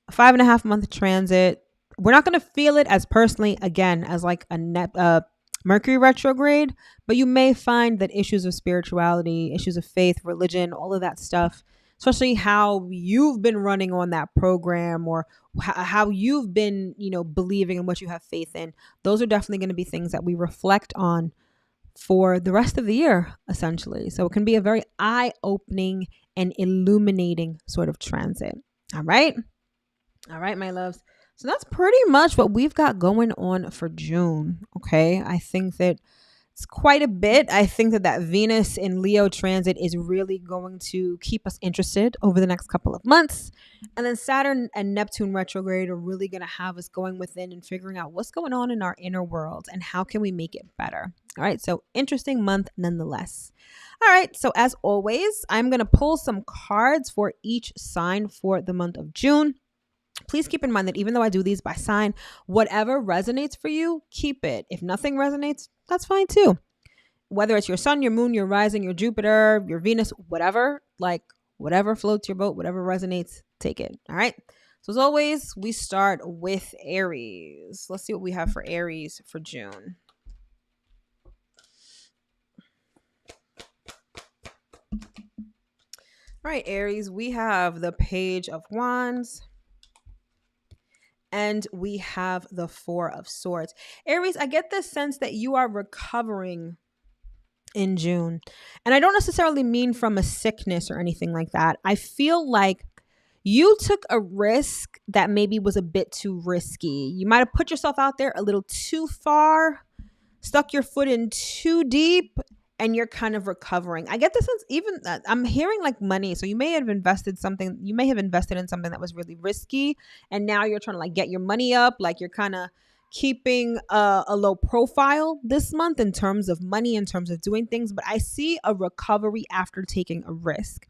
a 5.5 month transit. We're not going to feel it as personally, again, as like a Mercury retrograde, but you may find that issues of spirituality, issues of faith, religion, all of that stuff, especially how you've been running on that program, or how you've been, believing in what you have faith in. Those are definitely going to be things that we reflect on for the rest of the year, essentially. So it can be a very eye-opening and illuminating sort of transit. All right, my loves. So that's pretty much what we've got going on for June. Okay, I think that it's quite a bit. I think that Venus in Leo transit is really going to keep us interested over the next couple of months. And then Saturn and Neptune retrograde are really going to have us going within and figuring out what's going on in our inner world and how can we make it better. All right. So interesting month nonetheless. All right. So as always, I'm going to pull some cards for each sign for the month of June. Please keep in mind that even though I do these by sign, whatever resonates for you, keep it. If nothing resonates, that's fine too. Whether it's your sun, your moon, your rising, your Jupiter, your Venus, whatever floats your boat, whatever resonates, take it. All right. So as always, we start with Aries. Let's see what we have for Aries for June. All right, Aries, we have the Page of Wands. And we have the Four of Swords. Aries, I get the sense that you are recovering in June. And I don't necessarily mean from a sickness or anything like that. I feel like you took a risk that maybe was a bit too risky. You might have put yourself out there a little too far, stuck your foot in too deep, and you're kind of recovering. I get the sense, even I'm hearing like money. So you may have invested in something that was really risky. And now you're trying to like get your money up. Like you're kind of keeping a low profile this month in terms of money, in terms of doing things. But I see a recovery after taking a risk.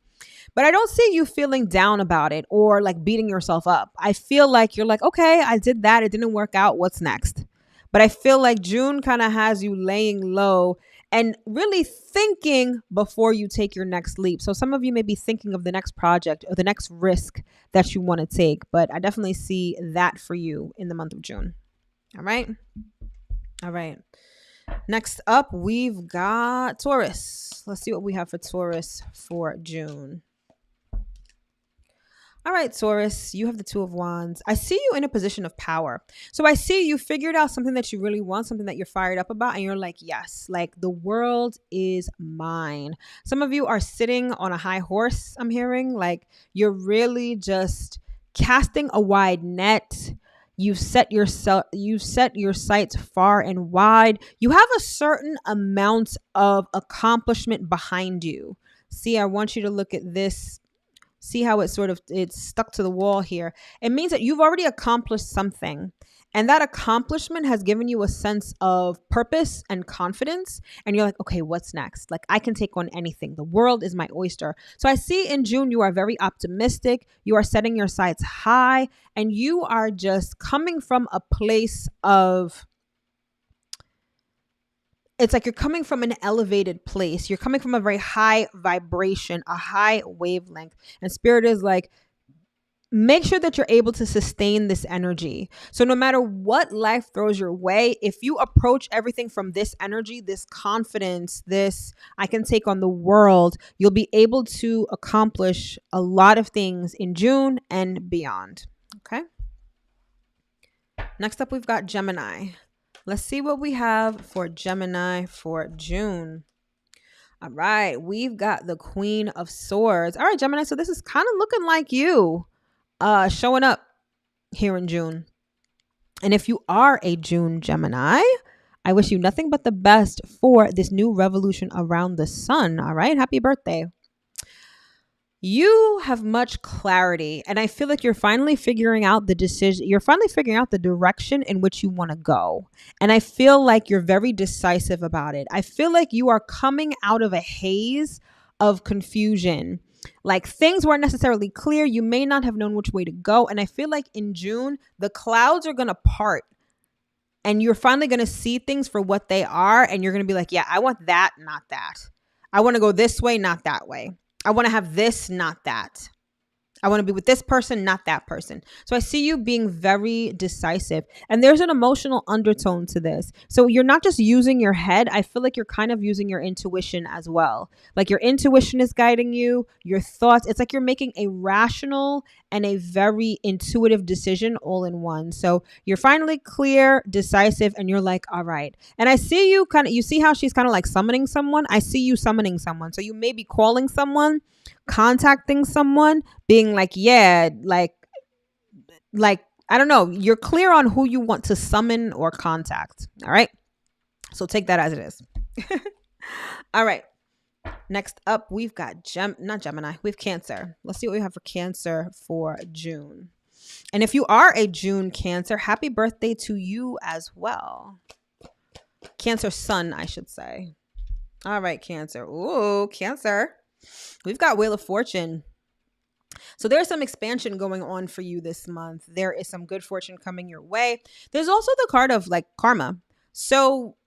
But I don't see you feeling down about it or like beating yourself up. I feel like you're like, okay, I did that. It didn't work out. What's next? But I feel like June kind of has you laying low and really thinking before you take your next leap. So some of you may be thinking of the next project or the next risk that you want to take. But I definitely see that for you in the month of June. All right. Next up, we've got Taurus. Let's see what we have for Taurus for June. All right, Taurus, you have the Two of Wands. I see you in a position of power. So I see you figured out something that you really want, something that you're fired up about, and you're like, yes, like the world is mine. Some of you are sitting on a high horse, I'm hearing, like you're really just casting a wide net. You've set your sights far and wide. You have a certain amount of accomplishment behind you. See, I want you to look at this. See how it's stuck to the wall here. It means that you've already accomplished something. And that accomplishment has given you a sense of purpose and confidence. And you're like, okay, what's next? Like I can take on anything. The world is my oyster. So I see in June, you are very optimistic. You are setting your sights high. And you are just coming from a place of, it's like you're coming from an elevated place. You're coming from a very high vibration, a high wavelength. And Spirit is like, make sure that you're able to sustain this energy. So no matter what life throws your way, if you approach everything from this energy, this confidence, this I can take on the world, you'll be able to accomplish a lot of things in June and beyond. Okay. Next up, we've got Gemini. Let's see what we have for Gemini for June. All right, we've got the Queen of Swords. All right, Gemini, so this is kind of looking like you. showing up here in June. And if you are a June Gemini, I wish you nothing but the best for this new revolution around the sun. All right. Happy birthday. You have much clarity, and I feel like you're finally figuring out the decision. You're finally figuring out the direction in which you want to go. And I feel like you're very decisive about it. I feel like you are coming out of a haze of confusion. Like things weren't necessarily clear. You may not have known which way to go. And I feel like in June, the clouds are going to part and you're finally going to see things for what they are. And you're going to be like, yeah, I want that, not that. I want to go this way, not that way. I want to have this, not that. I want to be with this person, not that person. So I see you being very decisive. And there's an emotional undertone to this. So you're not just using your head. I feel like you're kind of using your intuition as well. Like your intuition is guiding you, your thoughts. It's like you're making a rational and a very intuitive decision all in one. So you're finally clear, decisive, and you're like, all right. And I see you you see how she's kind of like summoning someone? I see you summoning someone. So you may be calling someone, contacting someone, being like, yeah, like I don't know, you're clear on who you want to summon or contact. All right, so take that as it is. All right, next up we've got not Gemini, we have Cancer. Let's see what we have for Cancer for June. And if you are a June Cancer, happy birthday to you as well. Cancer sun, I should say. All right, Cancer. Ooh, Cancer. We've got Wheel of Fortune. So there's some expansion going on for you this month. There is some good fortune coming your way. There's also the card of like karma. So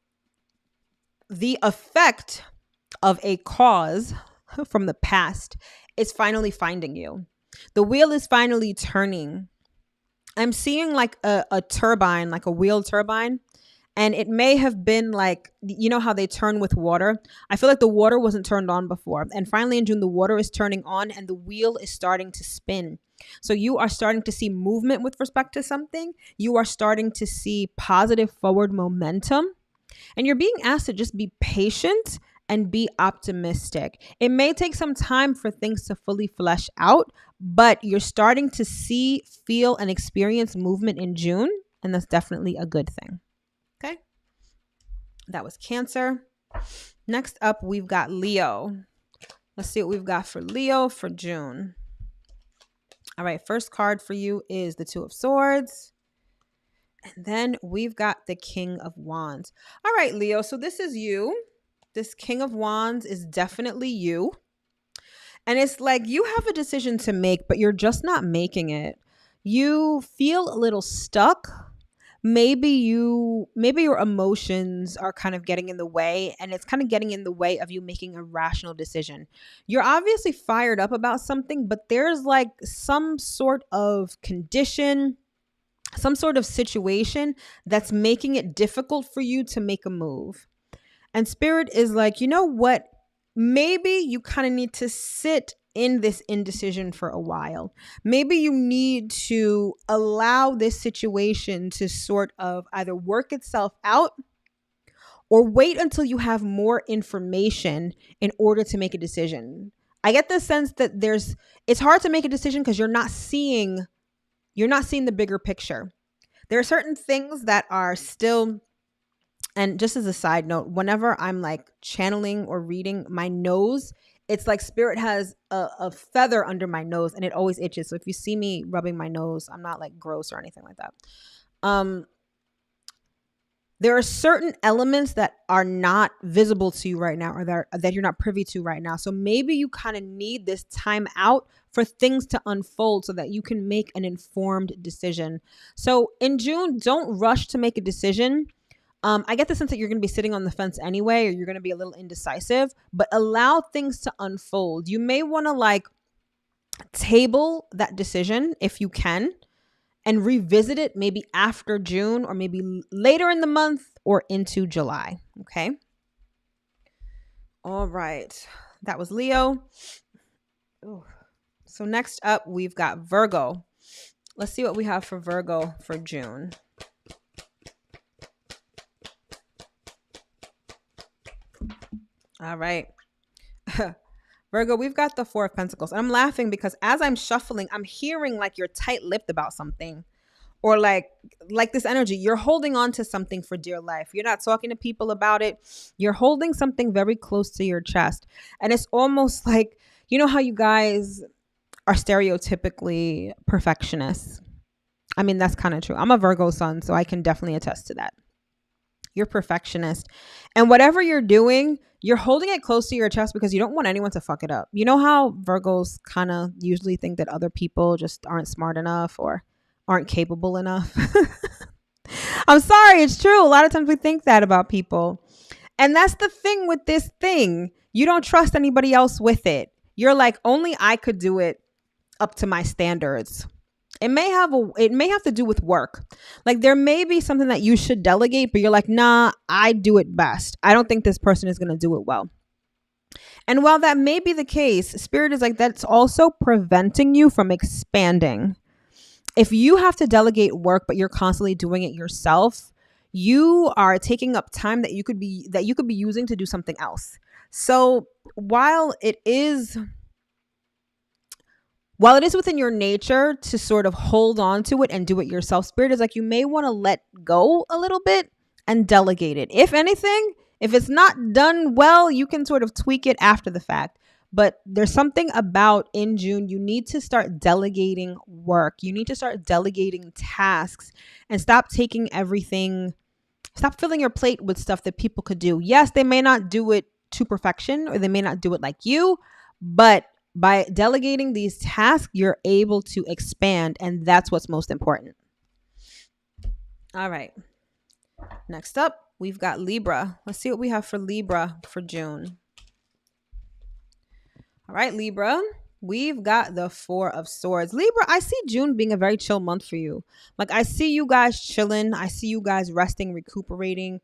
the effect of a cause from the past is finally finding you. The wheel is finally turning. I'm seeing like a turbine, like a wheel turbine. And it may have been like, you know how they turn with water? I feel like the water wasn't turned on before. And finally in June, the water is turning on and the wheel is starting to spin. So you are starting to see movement with respect to something. You are starting to see positive forward momentum. And you're being asked to just be patient and be optimistic. It may take some time for things to fully flesh out, but you're starting to see, feel, and experience movement in June. And that's definitely a good thing. Okay, that was Cancer. Next up, we've got Leo. Let's see what we've got for Leo for June. All right, first card for you is the Two of Swords. And then we've got the King of Wands. All right, Leo, so this is you. This King of Wands is definitely you. And it's like you have a decision to make, but you're just not making it. You feel a little stuck. Maybe your emotions are kind of getting in the way, and it's kind of getting in the way of you making a rational decision. You're obviously fired up about something, but there's like some sort of condition, some sort of situation that's making it difficult for you to make a move. And Spirit is like, you know what? Maybe you kind of need to sit in this indecision for a while. Maybe you need to allow this situation to sort of either work itself out or wait until you have more information in order to make a decision. I get the sense that it's hard to make a decision because you're not seeing the bigger picture. There are certain things that are still. And just as a side note, whenever I'm like channeling or reading, my nose, it's like Spirit has a feather under my nose and it always itches. So if you see me rubbing my nose, I'm not like gross or anything like that. There are certain elements that are not visible to you right now or that you're not privy to right now. So maybe you kind of need this time out for things to unfold so that you can make an informed decision. So in June, don't rush to make a decision. I get the sense that you're going to be sitting on the fence anyway, or you're going to be a little indecisive, but allow things to unfold. You may want to like table that decision if you can and revisit it maybe after June or maybe later in the month or into July. Okay. All right. That was Leo. Ooh. So next up, we've got Virgo. Let's see what we have for Virgo for June. All right. Virgo, we've got the Four of Pentacles. And I'm laughing because as I'm shuffling, I'm hearing like you're tight-lipped about something. Or like this energy, you're holding on to something for dear life. You're not talking to people about it. You're holding something very close to your chest. And it's almost like, you know how you guys are stereotypically perfectionists. I mean, that's kind of true. I'm a Virgo sun, so I can definitely attest to that. You're perfectionist. And whatever you're doing, you're holding it close to your chest because you don't want anyone to fuck it up. You know how Virgos kind of usually think that other people just aren't smart enough or aren't capable enough? I'm sorry, it's true. A lot of times we think that about people. And that's the thing with this thing. You don't trust anybody else with it. You're like, only I could do it up to my standards. It may have to do with work. Like there may be something that you should delegate, but you're like, nah, I do it best. I don't think this person is going to do it well. And while that may be the case, Spirit is like, that's also preventing you from expanding. If you have to delegate work, but you're constantly doing it yourself, you are taking up time that you could be using to do something else. So while it is within your nature to sort of hold on to it and do it yourself, Spirit is like, you may want to let go a little bit and delegate it. If anything, if it's not done well, you can sort of tweak it after the fact. But there's something about in June, you need to start delegating work. You need to start delegating tasks and stop filling your plate with stuff that people could do. Yes, they may not do it to perfection or they may not do it like you, but by delegating these tasks, you're able to expand, and that's what's most important. All right. Next up, we've got Libra. Let's see what we have for Libra for June. All right, Libra, we've got the Four of Swords. Libra, I see June being a very chill month for you. Like I see you guys chilling. I see you guys resting, recuperating.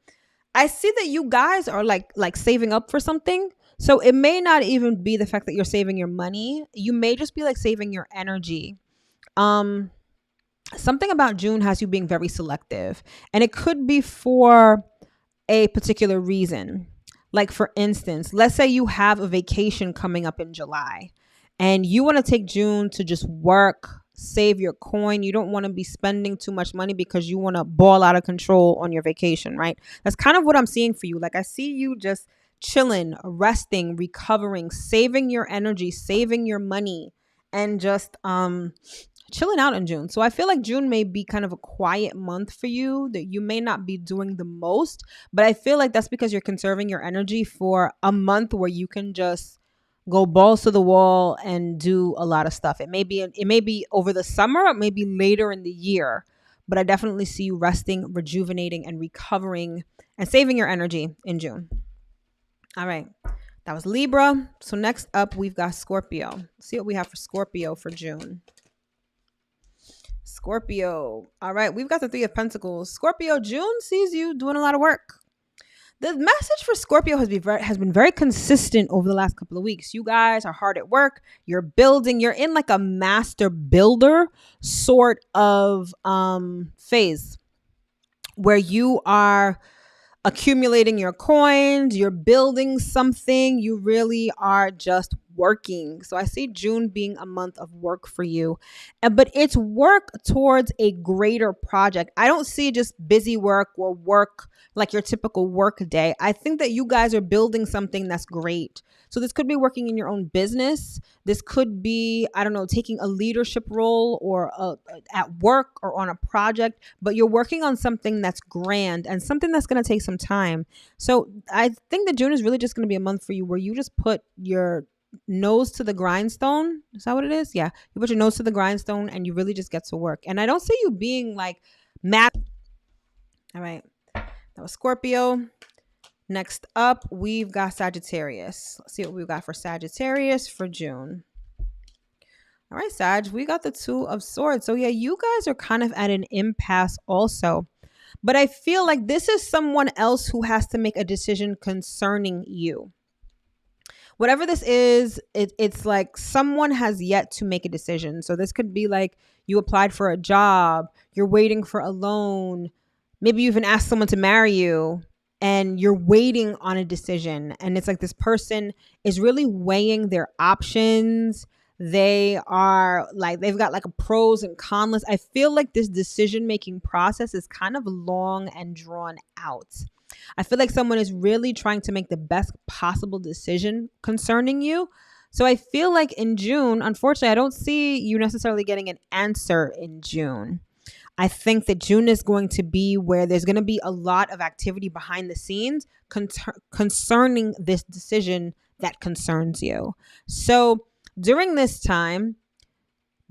I see that you guys are like saving up for something. So it may not even be the fact that you're saving your money. You may just be like saving your energy. Something about June has you being very selective, and it could be for a particular reason. Like for instance, let's say you have a vacation coming up in July and you want to take June to just work, save your coin. You don't want to be spending too much money because you want to ball out of control on your vacation, right? That's kind of what I'm seeing for you. Like I see you just chilling, resting, recovering, saving your energy, saving your money, and just chilling out in June. So I feel like June may be kind of a quiet month for you, that you may not be doing the most, but I feel like that's because you're conserving your energy for a month where you can just go balls to the wall and do a lot of stuff. It may be over the summer, it may be later in the year, but I definitely see you resting, rejuvenating, and recovering and saving your energy in June. All right. That was Libra. So next up, we've got Scorpio. Let's see what we have for Scorpio for June. Scorpio. All right. We've got the Three of Pentacles. Scorpio, June sees you doing a lot of work. The message for Scorpio has been very consistent over the last couple of weeks. You guys are hard at work. You're building. You're in like a master builder sort of phase where you are accumulating your coins, you're building something, you really are just working. So I see June being a month of work for you, but it's work towards a greater project. I don't see just busy work or work like your typical work day. I think that you guys are building something that's great. So this could be working in your own business. This could be, I don't know, taking a leadership role or at work or on a project, but you're working on something that's grand and something that's going to take some time. So I think that June is really just going to be a month for you where you just put your nose to the grindstone. Is that what it is? Yeah. You put your nose to the grindstone and you really just get to work. And I don't see you being like mad. All right. That was Scorpio. Next up, we've got Sagittarius. Let's see what we've got for Sagittarius for June. All right, Sag, we got the Two of Swords. So yeah, you guys are kind of at an impasse also. But I feel like this is someone else who has to make a decision concerning you. Whatever this is, it's like someone has yet to make a decision. So this could be like you applied for a job, you're waiting for a loan, maybe you even asked someone to marry you, and you're waiting on a decision. And it's like this person is really weighing their options. They are like, they've got like a pros and cons list. I feel like this decision-making process is kind of long and drawn out. I feel like someone is really trying to make the best possible decision concerning you. So I feel like in June, unfortunately, I don't see you necessarily getting an answer in June. I think that June is going to be where there's going to be a lot of activity behind the scenes concerning this decision that concerns you. So during this time,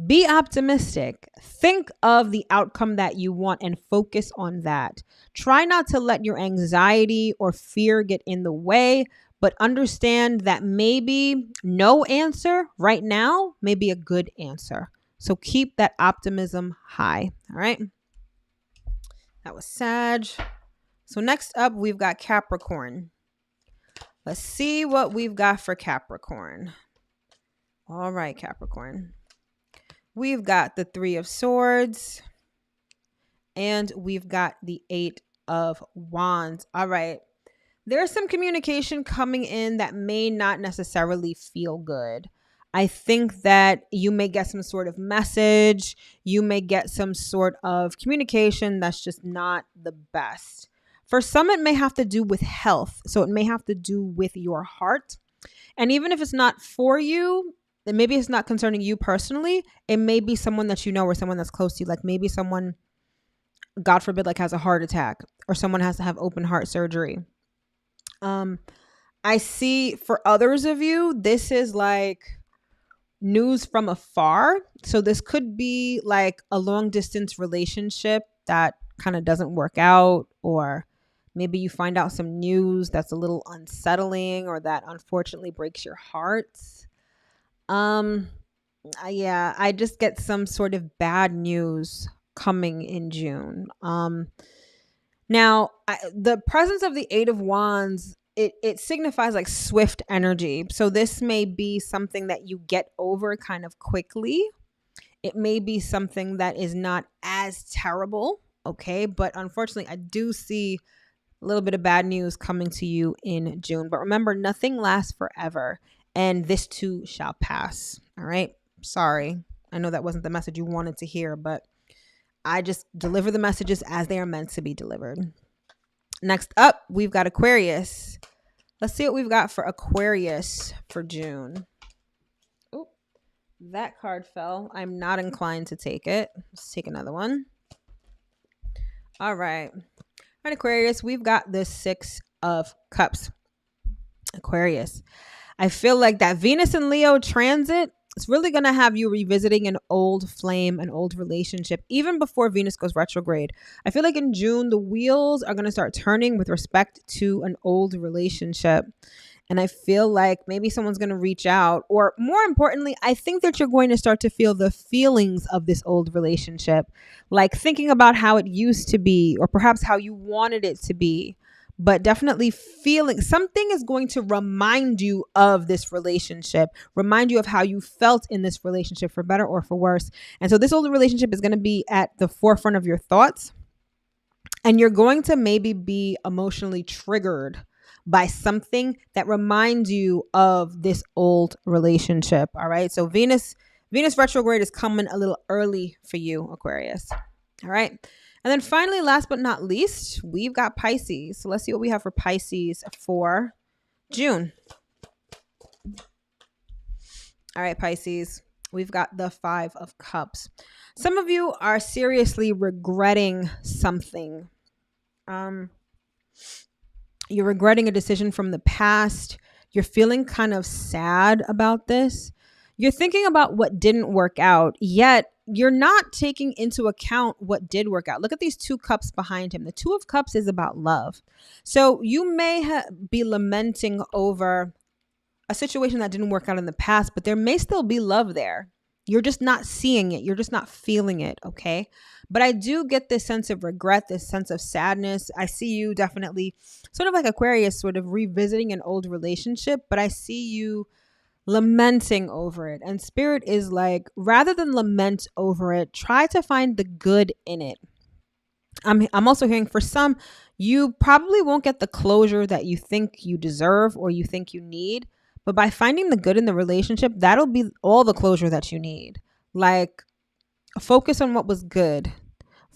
be optimistic. Think of the outcome that you want and focus on that. Try not to let your anxiety or fear get in the way, but understand that maybe no answer right now may be a good answer. So keep that optimism high. All right. That was Sag. So next up, we've got Capricorn. Let's see what we've got for Capricorn. All right, Capricorn. We've got the 3 of Swords and we've got the 8 of Wands. All right. There's some communication coming in that may not necessarily feel good. I think that you may get some sort of message. You may get some sort of communication that's just not the best. For some, it may have to do with health. So it may have to do with your heart. And even if it's not for you, then maybe it's not concerning you personally. It may be someone that you know or someone that's close to you. Like maybe someone, God forbid, like has a heart attack or someone has to have open heart surgery. I see for others of you, this is like news from afar. So this could be like a long distance relationship that kind of doesn't work out, or maybe you find out some news that's a little unsettling or that unfortunately breaks your heart. Yeah, I just get some sort of bad news coming in June. Now, the presence of the 8 of Wands, it signifies like swift energy. So this may be something that you get over kind of quickly. It may be something that is not as terrible, okay? But unfortunately, I do see a little bit of bad news coming to you in June. But remember, nothing lasts forever, and this too shall pass, all right? Sorry. I know that wasn't the message you wanted to hear, but I just deliver the messages as they are meant to be delivered. Next up, we've got Aquarius. Let's see what we've got for Aquarius for June. Oh, that card fell. I'm not inclined to take it. Let's take another one. All right. All right, Aquarius, we've got the 6 of Cups. Aquarius, I feel like that Venus and Leo transit, it's really going to have you revisiting an old flame, an old relationship, even before Venus goes retrograde. I feel like in June, the wheels are going to start turning with respect to an old relationship. And I feel like maybe someone's going to reach out, or more importantly, I think that you're going to start to feel the feelings of this old relationship, like thinking about how it used to be, or perhaps how you wanted it to be. But definitely feeling something is going to remind you of this relationship, remind you of how you felt in this relationship, for better or for worse. And so this old relationship is going to be at the forefront of your thoughts. And you're going to maybe be emotionally triggered by something that reminds you of this old relationship. All right. So Venus retrograde is coming a little early for you, Aquarius. All right. And then finally, last but not least, we've got Pisces. So let's see what we have for Pisces for June. All right, Pisces, we've got the 5 of Cups. Some of you are seriously regretting something. You're regretting a decision from the past. You're feeling kind of sad about this. You're thinking about what didn't work out, yet you're not taking into account what did work out. Look at these 2 cups behind him. The 2 of Cups is about love. So you may be lamenting over a situation that didn't work out in the past, but there may still be love there. You're just not seeing it. You're just not feeling it. Okay. But I do get this sense of regret, this sense of sadness. I see you definitely sort of like Aquarius, sort of revisiting an old relationship, but I see you lamenting over it. And Spirit is like, rather than lament over it, try to find the good in it. I'm also hearing for some, you probably won't get the closure that you think you deserve or you think you need. But by finding the good in the relationship, that'll be all the closure that you need. Like, focus on what was good,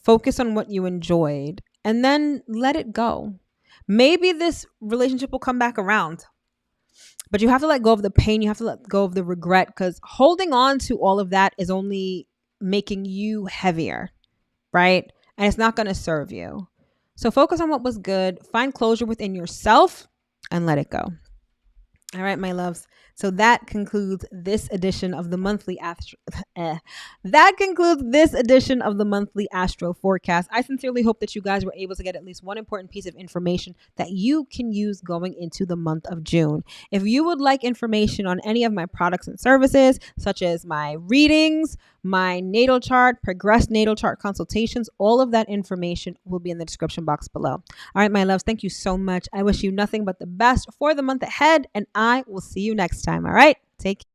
focus on what you enjoyed, and then let it go. Maybe this relationship will come back around, but you have to let go of the pain. You have to let go of the regret, because holding on to all of that is only making you heavier, right? And it's not going to serve you. So focus on what was good, find closure within yourself, and let it go. All right, my loves. So that concludes this edition of the monthly Astro. That concludes this edition of the monthly Astro forecast. I sincerely hope that you guys were able to get at least one important piece of information that you can use going into the month of June. If you would like information on any of my products and services, such as my readings, my natal chart, progressed natal chart consultations, all of that information will be in the description box below. All right, my loves, thank you so much. I wish you nothing but the best for the month ahead, and I will see you next time. All right, take care.